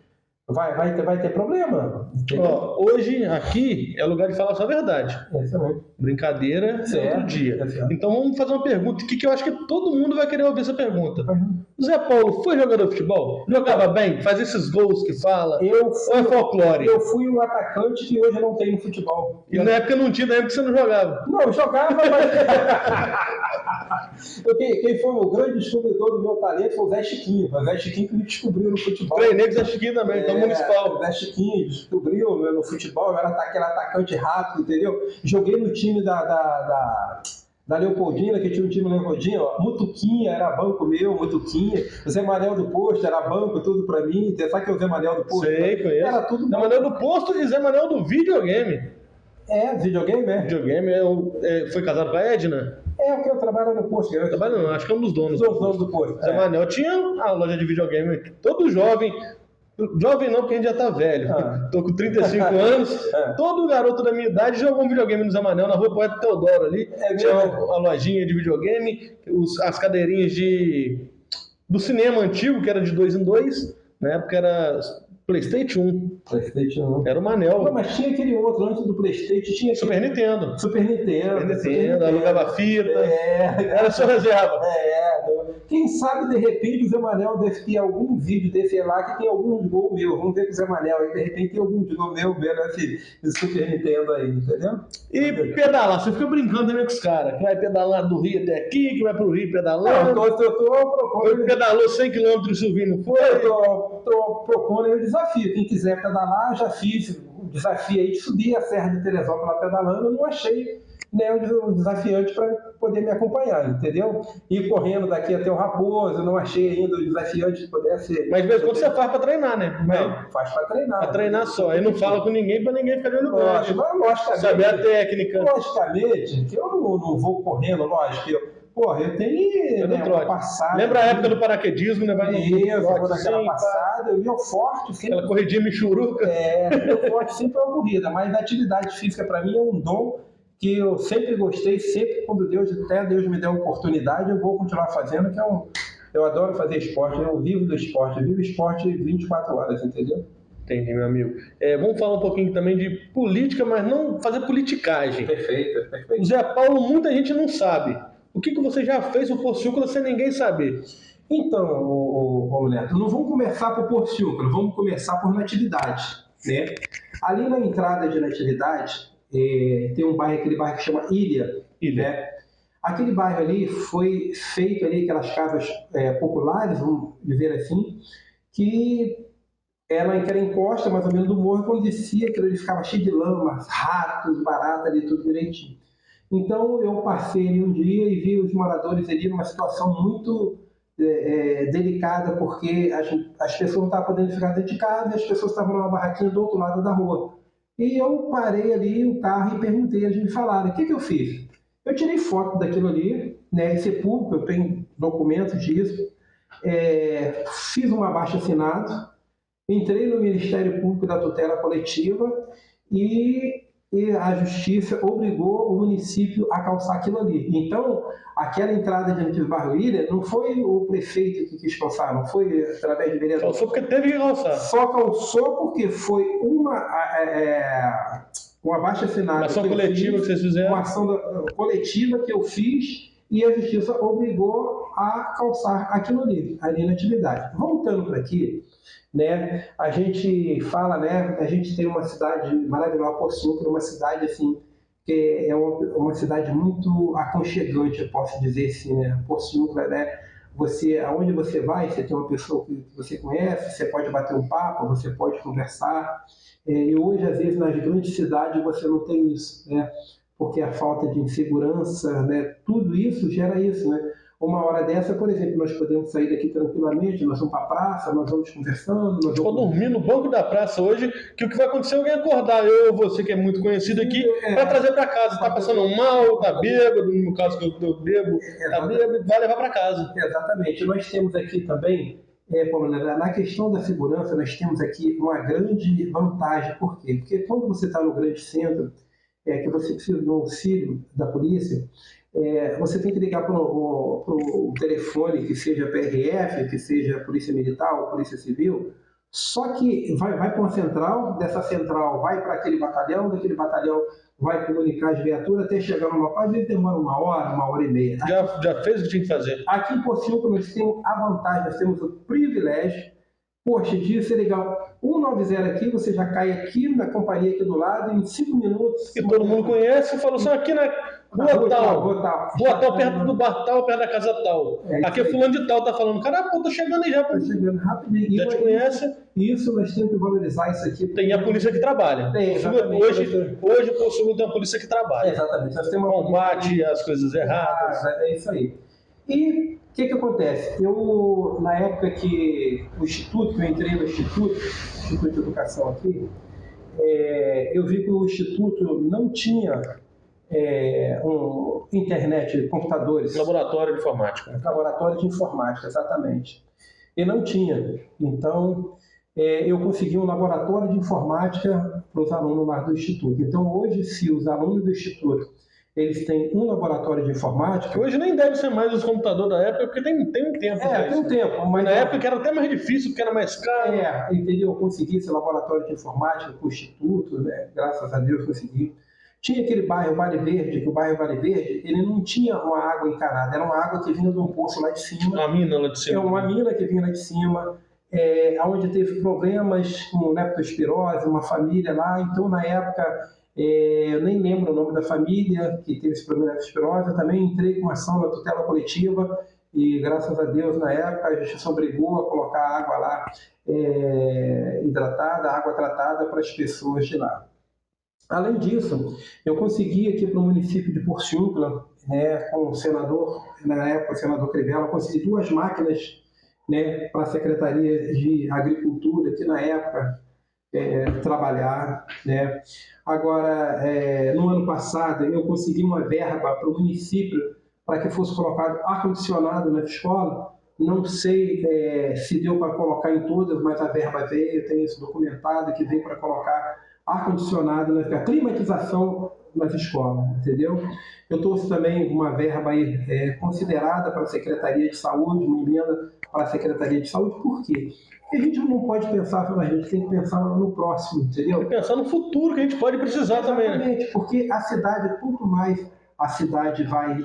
vai ter problema. Ó, hoje, aqui, é lugar de falar só a verdade. Brincadeira é outro dia. Então vamos fazer uma pergunta que eu acho que todo mundo vai querer ouvir essa pergunta. O Zé Paulo foi jogador de futebol? Jogava bem? Fazia esses gols que fala? Ou é folclore? Eu fui um atacante que hoje não tem no futebol. E na época não tinha, na época você não jogava? Não, eu jogava, mas... Quem foi o grande descobridor do meu talento foi o Zé Chiquinho. O Zé Chiquinho que me descobriu no futebol. Treinei com o Zé Chiquinho também, então municipal. O Zé Chiquinho descobriu no futebol, eu era aquele atacante rápido, entendeu? Joguei no time da Leopoldina, que tinha um time Leopoldina, ó. Mutuquinha era banco meu, Mutuquinha. O Zé Manel do Posto era banco, tudo pra mim. Você sabe que é o Zé Manel do Posto? Sei, conheço. Era tudo Zé Manel do Posto e Zé Manel do videogame. Videogame, né? Videogame, foi casado com a Edna? O que eu trabalho no Posto. Não, acho que é um dos donos. Os donos do Posto. Zé Manel tinha a loja de videogame. Todo jovem não, porque a gente já tá velho. Tô com 35 anos. Todo garoto da minha idade jogou um videogame no Zé Manel, na rua Poeta Teodoro ali. Tinha a lojinha de videogame, as cadeirinhas do cinema antigo, que era de 2 em 2. Na época era PlayStation 1. PlayStation 1. Era o Manel. Não, mas tinha aquele outro antes do PlayStation. Tinha Super Nintendo. Super Nintendo. Alugava fita. Era sua reserva. Quem sabe, de repente, o Zé Manel deve ter algum vídeo desse lá que tem algum gol meu. Vamos ver com o Zé Manel aí, de repente tem algum gol meu nesse Super Nintendo aí, entendeu? E pedalar, você fica brincando também com os caras, que vai pedalar do Rio até aqui, que vai pro Rio pedalando. Eu tô propondo... Pedalou 100 km e subiu, não foi? Eu tô propondo aí o desafio. Quem quiser pedalar, já fiz o desafio aí de subir a Serra de Teresópolis pedalando, eu não achei né, o desafiante para poder me acompanhar, entendeu? Ir correndo daqui até o Raposo, não achei ainda o desafiante que pudesse... Mas de vez em quando você faz para treinar, né? Não, faz para treinar. Para treinar só. Aí não fala com ninguém para ninguém ficar de olho grande. Logicamente. Saber a técnica. Logicamente, que eu não vou correndo, lógico. Eu tenho uma passada. Lembra a época do paraquedismo, né? Naquela passada, meu forte sempre... Aquela corridinha michuruca. Meu forte sempre é uma corrida, mas a atividade física para mim é um dom que eu sempre gostei, sempre quando Deus me der a oportunidade, eu vou continuar fazendo, eu adoro fazer esporte, eu vivo do esporte, eu vivo esporte 24 horas, entendeu? Entendi, meu amigo. Vamos falar um pouquinho também de política, mas não fazer politicagem. Perfeito. O Zé Paulo, muita gente não sabe. O que você já fez no Porciúncula sem ninguém saber? Então, Paulo Neto, não vamos começar por Porciúncula, vamos começar por Natividade, né? Ali na entrada de Natividade, tem um bairro, aquele bairro que chama Ilha. Né? Aquele bairro ali foi feito ali, aquelas casas populares, vamos dizer assim, que ela era encosta mais ou menos do morro, quando descia, aquilo ali ficava cheio de lama, ratos, baratas ali, tudo direitinho. Então eu passei ali um dia e vi os moradores ali numa situação muito delicada, porque as pessoas não estavam podendo ficar dentro de casa e as pessoas estavam numa barraquinha do outro lado da rua. E eu parei ali o carro e perguntei, eles me falaram, o que eu fiz? Eu tirei foto daquilo ali, né, isso é público, eu tenho documentos disso, fiz um abaixo-assinado, entrei no Ministério Público da Tutela Coletiva e a Justiça obrigou o município a calçar aquilo ali. Então, aquela entrada de Barro Ilha não foi o prefeito que quis calçar, não foi através de vereador. Calçou porque teve que calçar. Só calçou porque foi um abaixo-assinado. Uma ação coletiva que vocês fizeram. Uma ação coletiva que eu fiz e a Justiça obrigou a calçar aquilo ali na atividade. Voltando para aqui, né, a gente fala, né, a gente tem uma cidade maravilhosa, Porciúncula, uma cidade assim, que é uma cidade muito aconchegante, eu posso dizer assim, né, Porciúncula, né, aonde você vai, você tem uma pessoa que você conhece, você pode bater um papo, você pode conversar, e hoje, às vezes, nas grandes cidades você não tem isso, né, porque a falta de insegurança, né, tudo isso gera isso, né. Uma hora dessa, por exemplo, nós podemos sair daqui tranquilamente, nós vamos para a praça, nós vamos conversando. Nós vamos dormir no banco da praça hoje, que o que vai acontecer é alguém acordar, eu ou você, que é muito conhecido aqui, para trazer para casa. Está passando mal, está bêbado, no caso que eu bebo, está bêbado, vai levar para casa. Exatamente. Nós temos aqui também, Paulo, na questão da segurança, nós temos aqui uma grande vantagem. Por quê? Porque quando você está no grande centro, que você precisa do auxílio da polícia, você tem que ligar para o telefone, que seja PRF, que seja Polícia Militar ou Polícia Civil, só que vai para uma central, dessa central vai para aquele batalhão, daquele batalhão vai comunicar as viaturas até chegar no local, às vezes demora uma hora e meia. Já fez o que tinha que fazer? Aqui em Porciúncula nós temos a vantagem, nós temos o privilégio, poxa, de você ligar 190 aqui, você já cai aqui na companhia aqui do lado, em 5 minutos... E todo mundo conhece, falou assim, aqui na rua tal, perto do bar tal, perto da casa tal. Aqui é fulano de tal, tá falando, cara, pô, tô chegando aí já. Tô chegando rapidinho. Já te conhece? Isso, nós temos que valorizar isso aqui. Tem a polícia que trabalha. Hoje o Porciúncula tem uma polícia que trabalha. Exatamente. Nós temos combate as coisas erradas. É isso aí. E o que acontece? Eu, na época que eu entrei no Instituto de Educação aqui, eu vi que o Instituto não tinha internet, computadores. Laboratório de informática. Laboratório de informática, exatamente. E não tinha. Então, eu consegui um laboratório de informática para os alunos lá do Instituto. Então, hoje, se os alunos do Instituto eles têm um laboratório de informática... Hoje nem deve ser mais os computadores da época, porque tem um tempo. Tem um tempo. Mas na época era até mais difícil, porque era mais caro. Entendeu? Eu consegui esse laboratório de informática com o Instituto, né? Graças a Deus consegui. Tinha aquele bairro Vale Verde, que o bairro Vale Verde, ele não tinha uma água encanada, era uma água que vinha de um poço lá de cima. Uma mina lá de cima. Uma mina que vinha lá de cima, onde teve problemas com leptospirose, uma família lá. Então, na época... eu nem lembro o nome da família que teve esse problema de leptospirose. Eu também entrei com uma ação na tutela coletiva e, graças a Deus, na época, a justiça obrigou a colocar água lá hidratada, água tratada para as pessoas de lá. Além disso, eu consegui aqui para o município de Porciúncula, né, com o senador, na época o senador Crivella, consegui 2 máquinas, né, para a Secretaria de Agricultura, que na época trabalhar, né. Agora, no ano passado, eu consegui uma verba para o município para que fosse colocado ar-condicionado na escola. Não sei se deu para colocar em todas, mas a verba veio, eu tenho isso documentado, que veio para colocar ar-condicionado, né, a climatização nas escolas, entendeu? Eu trouxe também uma verba aí, considerada para a Secretaria de Saúde, uma emenda para a Secretaria de Saúde. Por quê? Porque a gente não pode pensar só na gente, tem que pensar no próximo, entendeu? E pensar no futuro que a gente pode precisar também, né? Exatamente, porque a cidade, quanto mais a cidade vai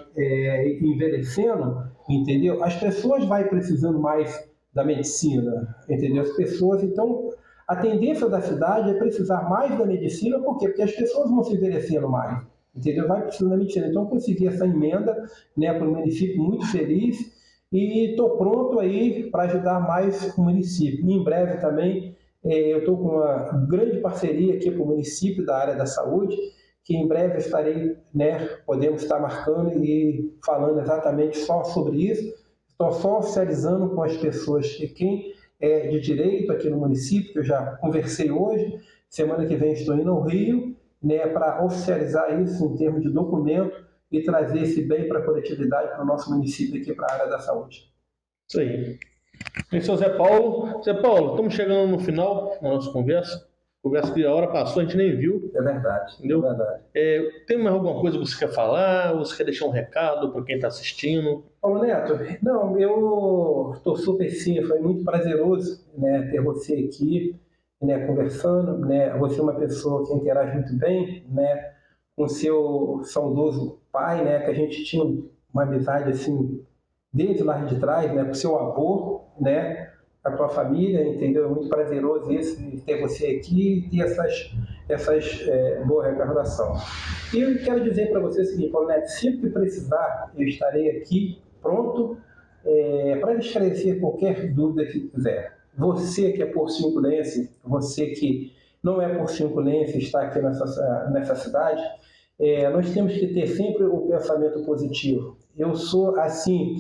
envelhecendo, entendeu? As pessoas vão precisando mais da medicina, entendeu? As pessoas, então, a tendência da cidade é precisar mais da medicina, por quê? Porque as pessoas vão se envelhecendo mais, entendeu? Vai precisando da medicina. Então, eu consegui essa emenda, né, para o município, muito feliz, e estou pronto aí para ajudar mais o município. E em breve também, eu estou com uma grande parceria aqui para o município da área da saúde, que em breve estarei, né, podemos estar marcando e falando exatamente só sobre isso. Estou só oficializando com as pessoas que quem é de direito aqui no município, que eu já conversei hoje, semana que vem estou indo ao Rio, né, para oficializar isso em termos de documento e trazer esse bem para a coletividade, para o nosso município aqui, para a área da saúde. Isso aí. E seu Zé Paulo, estamos chegando no final da nossa conversa. Conversa que a hora passou, a gente nem viu. É verdade, entendeu? É verdade. Tem mais alguma coisa que você quer falar? Ou você quer deixar um recado para quem está assistindo? Paulo Neto, não, eu estou super sim, foi muito prazeroso, né, ter você aqui, né, conversando, né, você é uma pessoa que interage muito bem, né, com seu saudoso pai, né, que a gente tinha uma amizade assim desde lá de trás, né, com seu avô, né, a tua família, entendeu? É muito prazeroso isso, ter você aqui e ter essas boas recordações. E eu quero dizer para você o seguinte, Paulo Neto, sempre que precisar, eu estarei aqui pronto para esclarecer qualquer dúvida que quiser. Você que é porciunculense, você que não é porciunculense, está aqui nessa cidade, nós temos que ter sempre o pensamento positivo. Eu sou assim,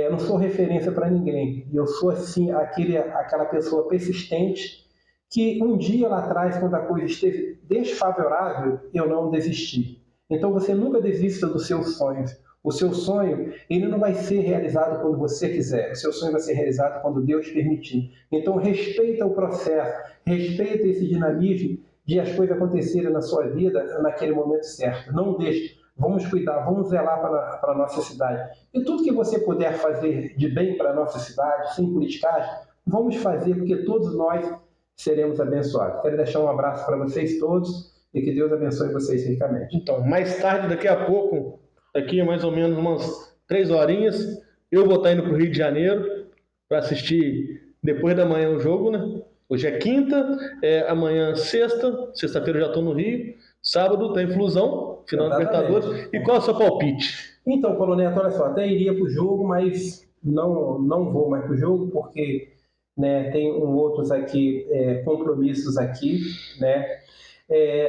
não sou referência para ninguém. Eu sou assim, aquela pessoa persistente que um dia lá atrás, quando a coisa esteve desfavorável, eu não desisti. Então você nunca desista dos seus sonhos. O seu sonho, ele não vai ser realizado quando você quiser. O seu sonho vai ser realizado quando Deus permitir. Então respeita o processo, respeita esse dinamismo de as coisas acontecerem na sua vida naquele momento certo. Não deixe. Vamos cuidar, vamos zelar para a nossa cidade. E tudo que você puder fazer de bem para a nossa cidade, sem politicagem, vamos fazer, porque todos nós seremos abençoados. Quero deixar um abraço para vocês todos e que Deus abençoe vocês ricamente. Então, mais tarde, daqui a pouco, daqui a mais ou menos umas 3 horinhas, eu vou estar indo para o Rio de Janeiro para assistir depois da manhã o jogo, né? Hoje é quinta, amanhã sexta-feira eu já estou no Rio, sábado tem Flusão, final da Libertadores. E qual é o seu palpite? Então, Paulo Neto, olha só, até iria para o jogo, mas não vou mais para o jogo, porque, né, tem outros aqui, compromissos aqui, né?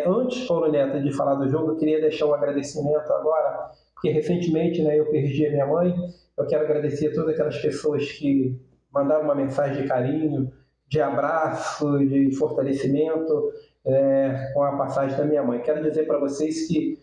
Antes, Paulo Neto, de falar do jogo, eu queria deixar um agradecimento agora, porque recentemente, né, eu perdi a minha mãe. Eu quero agradecer a todas aquelas pessoas que mandaram uma mensagem de carinho, de abraço, de fortalecimento com a passagem da minha mãe. Quero dizer para vocês que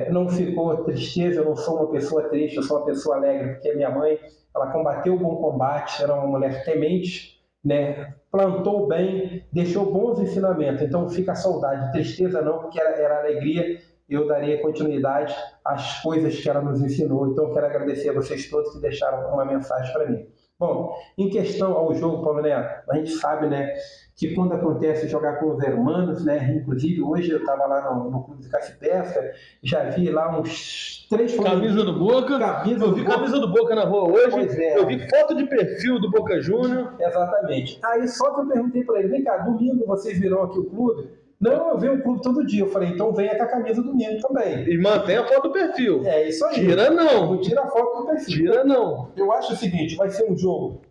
não ficou tristeza, eu não sou uma pessoa triste, eu sou uma pessoa alegre, porque a minha mãe, ela combateu o bom combate, era uma mulher temente, né? Plantou bem, deixou bons ensinamentos. Então fica a saudade, tristeza não, porque era alegria. Eu daria continuidade às coisas que ela nos ensinou. Então quero agradecer a vocês todos que deixaram uma mensagem para mim. Bom, em questão ao jogo, Paulo Neto, a gente sabe, né, que quando acontece jogar com os hermanos, né, inclusive hoje eu estava lá no Clube de Caça e Pesca, já vi lá uns 3 Camisa do Boca. Eu vi camisa do Boca na rua hoje. Pois é. Eu vi foto de perfil do Boca Júnior. Exatamente. Aí só que eu perguntei para ele, vem cá, domingo vocês virão aqui o clube? Não, eu venho o clube todo dia. Eu falei, então venha com a camisa domingo também. E mantém a foto do perfil. É isso aí. Tira não. Não tira a foto do perfil. Tira não. Eu acho o seguinte, vai ser um jogo,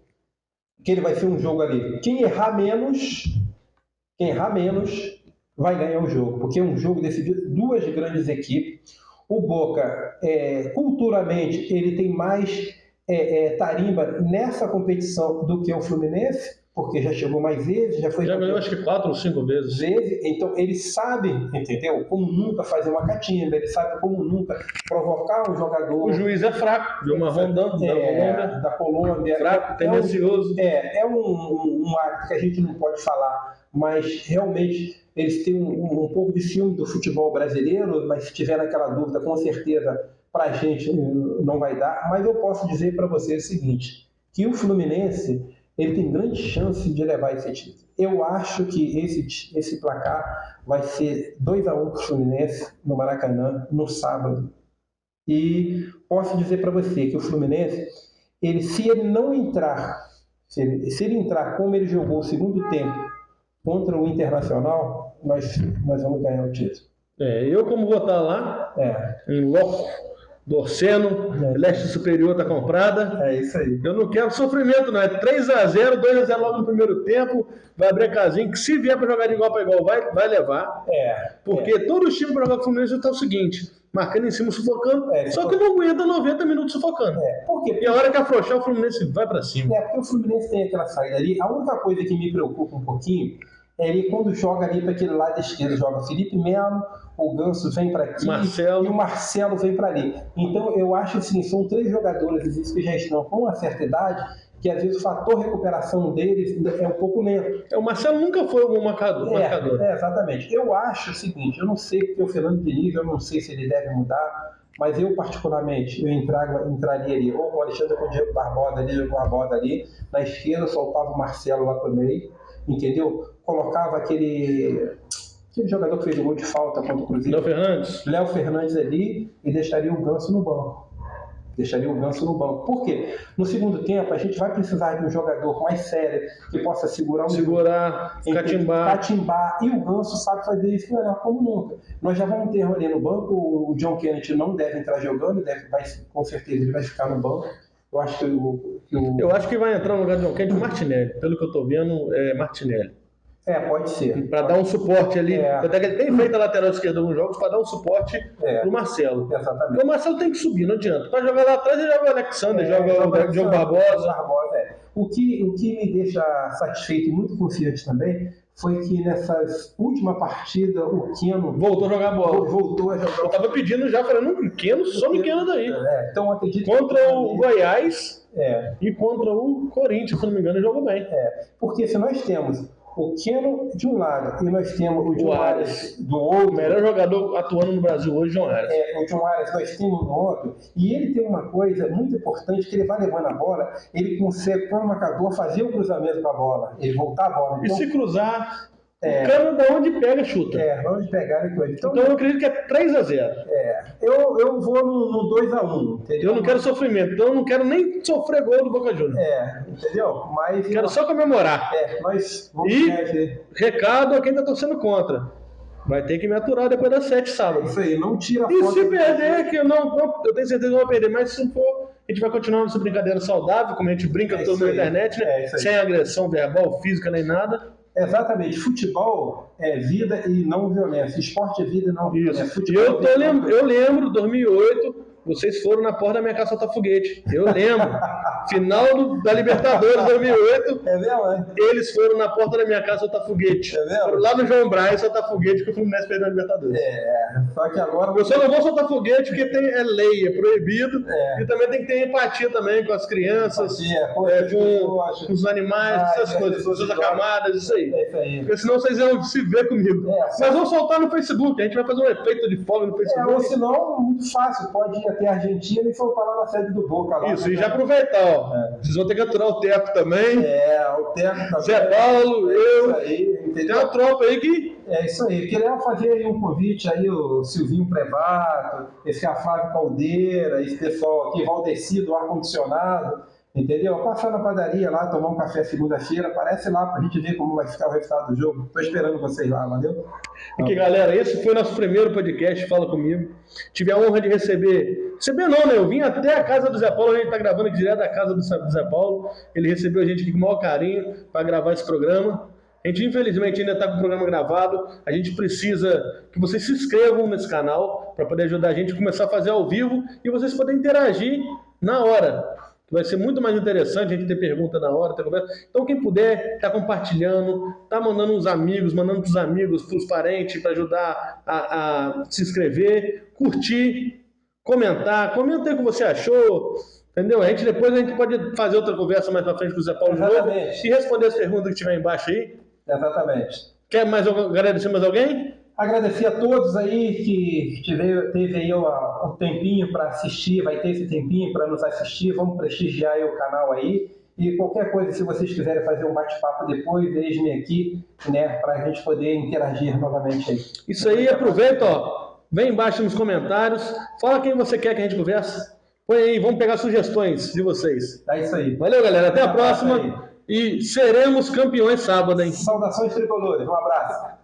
que ele vai ser um jogo ali. Quem errar menos vai ganhar o jogo, porque é um jogo decidido, duas grandes equipes. O Boca, culturalmente, ele tem mais tarimba nessa competição do que o Fluminense, porque já chegou mais vezes, já ganhou acho que 4 ou 5 vezes. Então ele sabe, entendeu? Como nunca fazer uma catimba, ele sabe como nunca provocar um jogador. O juiz é fraco, de uma Rondão, da Colômbia. Fraco, tendencioso. É um ato que a gente não pode falar, mas realmente eles têm um pouco de ciúme do futebol brasileiro, mas se tiver naquela dúvida, com certeza para a gente não vai dar. Mas eu posso dizer para você o seguinte, que o Fluminense ele tem grande chance de levar esse título. Eu acho que esse placar vai ser 2-1 para o Fluminense no Maracanã, no sábado. E posso dizer para você que o Fluminense, se ele não entrar, se ele entrar como ele jogou o segundo tempo contra o Internacional, nós vamos ganhar o título. Eu como vou estar lá, em loco, torcendo, leste superior está comprada. É isso aí. Eu não quero sofrimento, não. É 3-0, 2-0 logo no primeiro tempo. Vai abrir a casinha, que se vier para jogar de igual para igual, vai levar. Porque todo o time para jogar com o Fluminense está o seguinte, marcando em cima, sufocando, só que não aguenta 90 minutos sufocando. Por quê? E a hora que afrouxar, o Fluminense vai para cima. Porque o Fluminense tem aquela saída ali. A única coisa que me preocupa um pouquinho é ele quando joga ali para aquele lado esquerdo, joga Felipe Melo, o Ganso vem para aqui e o Marcelo vem para ali. Então eu acho assim, são 3 jogadores que já estão com uma certa idade, que às vezes o fator recuperação deles é um pouco lento. O Marcelo nunca foi um marcador. Exatamente. Eu acho o seguinte, eu não sei porque o Fernando Diniz, eu não sei se ele deve mudar, mas eu particularmente, eu entraria ali, ou com o Alexandre com o Diego Barbosa ali, na esquerda soltava o Marcelo lá pro meio, entendeu? Colocava aquele jogador que fez o gol de falta contra o Cruzeiro. Léo Fernandes ali e deixaria o Ganso no banco. Por quê? No segundo tempo, a gente vai precisar de um jogador mais sério, que possa segurar, catimbar. E o Ganso sabe fazer isso melhor como nunca. Nós já vamos ter ali no banco, o John Kennedy não deve entrar jogando, com certeza ele vai ficar no banco. Eu acho que Eu acho que vai entrar no lugar do John Kennedy o Martinelli. Pelo que eu estou vendo, é Martinelli. Pode ser. Para dar um suporte ali. Até que ele tem feito a lateral esquerda em alguns jogos para dar um suporte pro Marcelo. Exatamente. Porque o Marcelo tem que subir, não adianta. Para jogar lá atrás, ele joga o Alexander, joga o Diogo Barbosa. O que me deixa satisfeito e muito confiante também foi que nessas últimas partidas o Keno voltou a jogar bola. Voltou a jogar. Eu tava pedindo já, falando, não, Keno, some o Keno daí. Então acredito contra o Goiás e contra o Corinthians, se não me engano, ele jogou bem. Porque se nós temos o Keno de um lado e nós temos o John Arias do outro. O melhor jogador atuando no Brasil hoje, John Arias. O John Arias nós temos no outro. E ele tem uma coisa muito importante, que ele vai levando a bola, ele consegue, para o marcador, fazer o cruzamento com a bola, ele voltar a bola. Então, e se cruzar, o cano de onde pega, chuta. Onde pegar ele coisa. Então eu acredito que é 3-0. Eu vou no 2-1, entendeu? Eu não quero sofrimento, então eu não quero nem sofrer gol do Boca Juniors. Entendeu? Mas quero só comemorar. Nós vamos recado a quem tá torcendo contra. Vai ter que me aturar depois das 7 sábado. Isso aí, não tira a E se perder, que eu tenho certeza que não vai perder, mas se não for, a gente vai continuar nessa brincadeira saudável, como a gente brinca todo na internet, né? Sem agressão verbal, física, nem nada. Exatamente, futebol é vida e não violência, esporte é vida e não violência. Futebol eu lembro, 2008, vocês foram na porta da minha casa soltar foguete. Eu lembro. Final da Libertadores 2008. É mesmo, hein? Eles foram na porta da minha casa soltar foguete. É mesmo? Foram lá no João Braz soltar foguete que o Fluminense perdeu na Libertadores. Só que agora... Eu só não vou soltar foguete porque é lei, é proibido. E também tem que ter empatia também com as crianças, com os animais, essas coisas, com as acamadas, isso aí. Porque senão vocês vão se ver comigo. Mas vamos soltar no Facebook, a gente vai fazer um efeito de fogo no Facebook. Ou senão, muito fácil, pode ir até a Argentina e soltar lá na sede do Boca. Lá, isso, e já aproveitar, ó. Vocês vão ter que aturar o Teco também. O Teco também. Zé Paulo, eu. Isso aí, entendeu? Tem uma tropa aí que... É isso aí. Queria fazer aí um convite aí, o Silvinho Prevato, esse a Flávio Caldeira, esse pessoal aqui, Valdeci do ar-condicionado, entendeu? Passar na padaria lá, tomar um café segunda-feira, aparece lá pra gente ver como vai ficar o resultado do jogo. Tô esperando vocês lá, valeu? Aqui, galera, esse foi o nosso primeiro podcast, Fala Comigo. Tive a honra de receber não, né? Eu vim até a casa do Zé Paulo, a gente tá gravando aqui direto da casa do Zé Paulo. Ele recebeu a gente aqui com o maior carinho para gravar esse programa. A gente, infelizmente, ainda está com o programa gravado. A gente precisa que vocês se inscrevam nesse canal para poder ajudar a gente a começar a fazer ao vivo e vocês poderem interagir na hora. Vai ser muito mais interessante a gente ter pergunta na hora, ter conversa. Então, quem puder, tá compartilhando, tá mandando uns amigos, mandando pros amigos, pros parentes, para ajudar a se inscrever, curtir, comentar. Comenta aí o que você achou, entendeu? Depois a gente pode fazer outra conversa mais pra frente com o Zé Paulo de novo e responder as perguntas que tiver embaixo aí. Exatamente. Quer mais agradecer mais alguém? Agradecer a todos aí que teve aí um tempinho para assistir, vai ter esse tempinho para nos assistir, vamos prestigiar aí o canal aí. E qualquer coisa, se vocês quiserem fazer um bate-papo depois, eis-me aqui, né, para a gente poder interagir novamente aí. Isso aí, aproveita, ó, vem embaixo nos comentários, fala quem você quer que a gente converse, põe aí, vamos pegar sugestões de vocês. É isso aí. Valeu, galera, até a próxima e seremos campeões sábado, hein? Saudações tricolores, um abraço.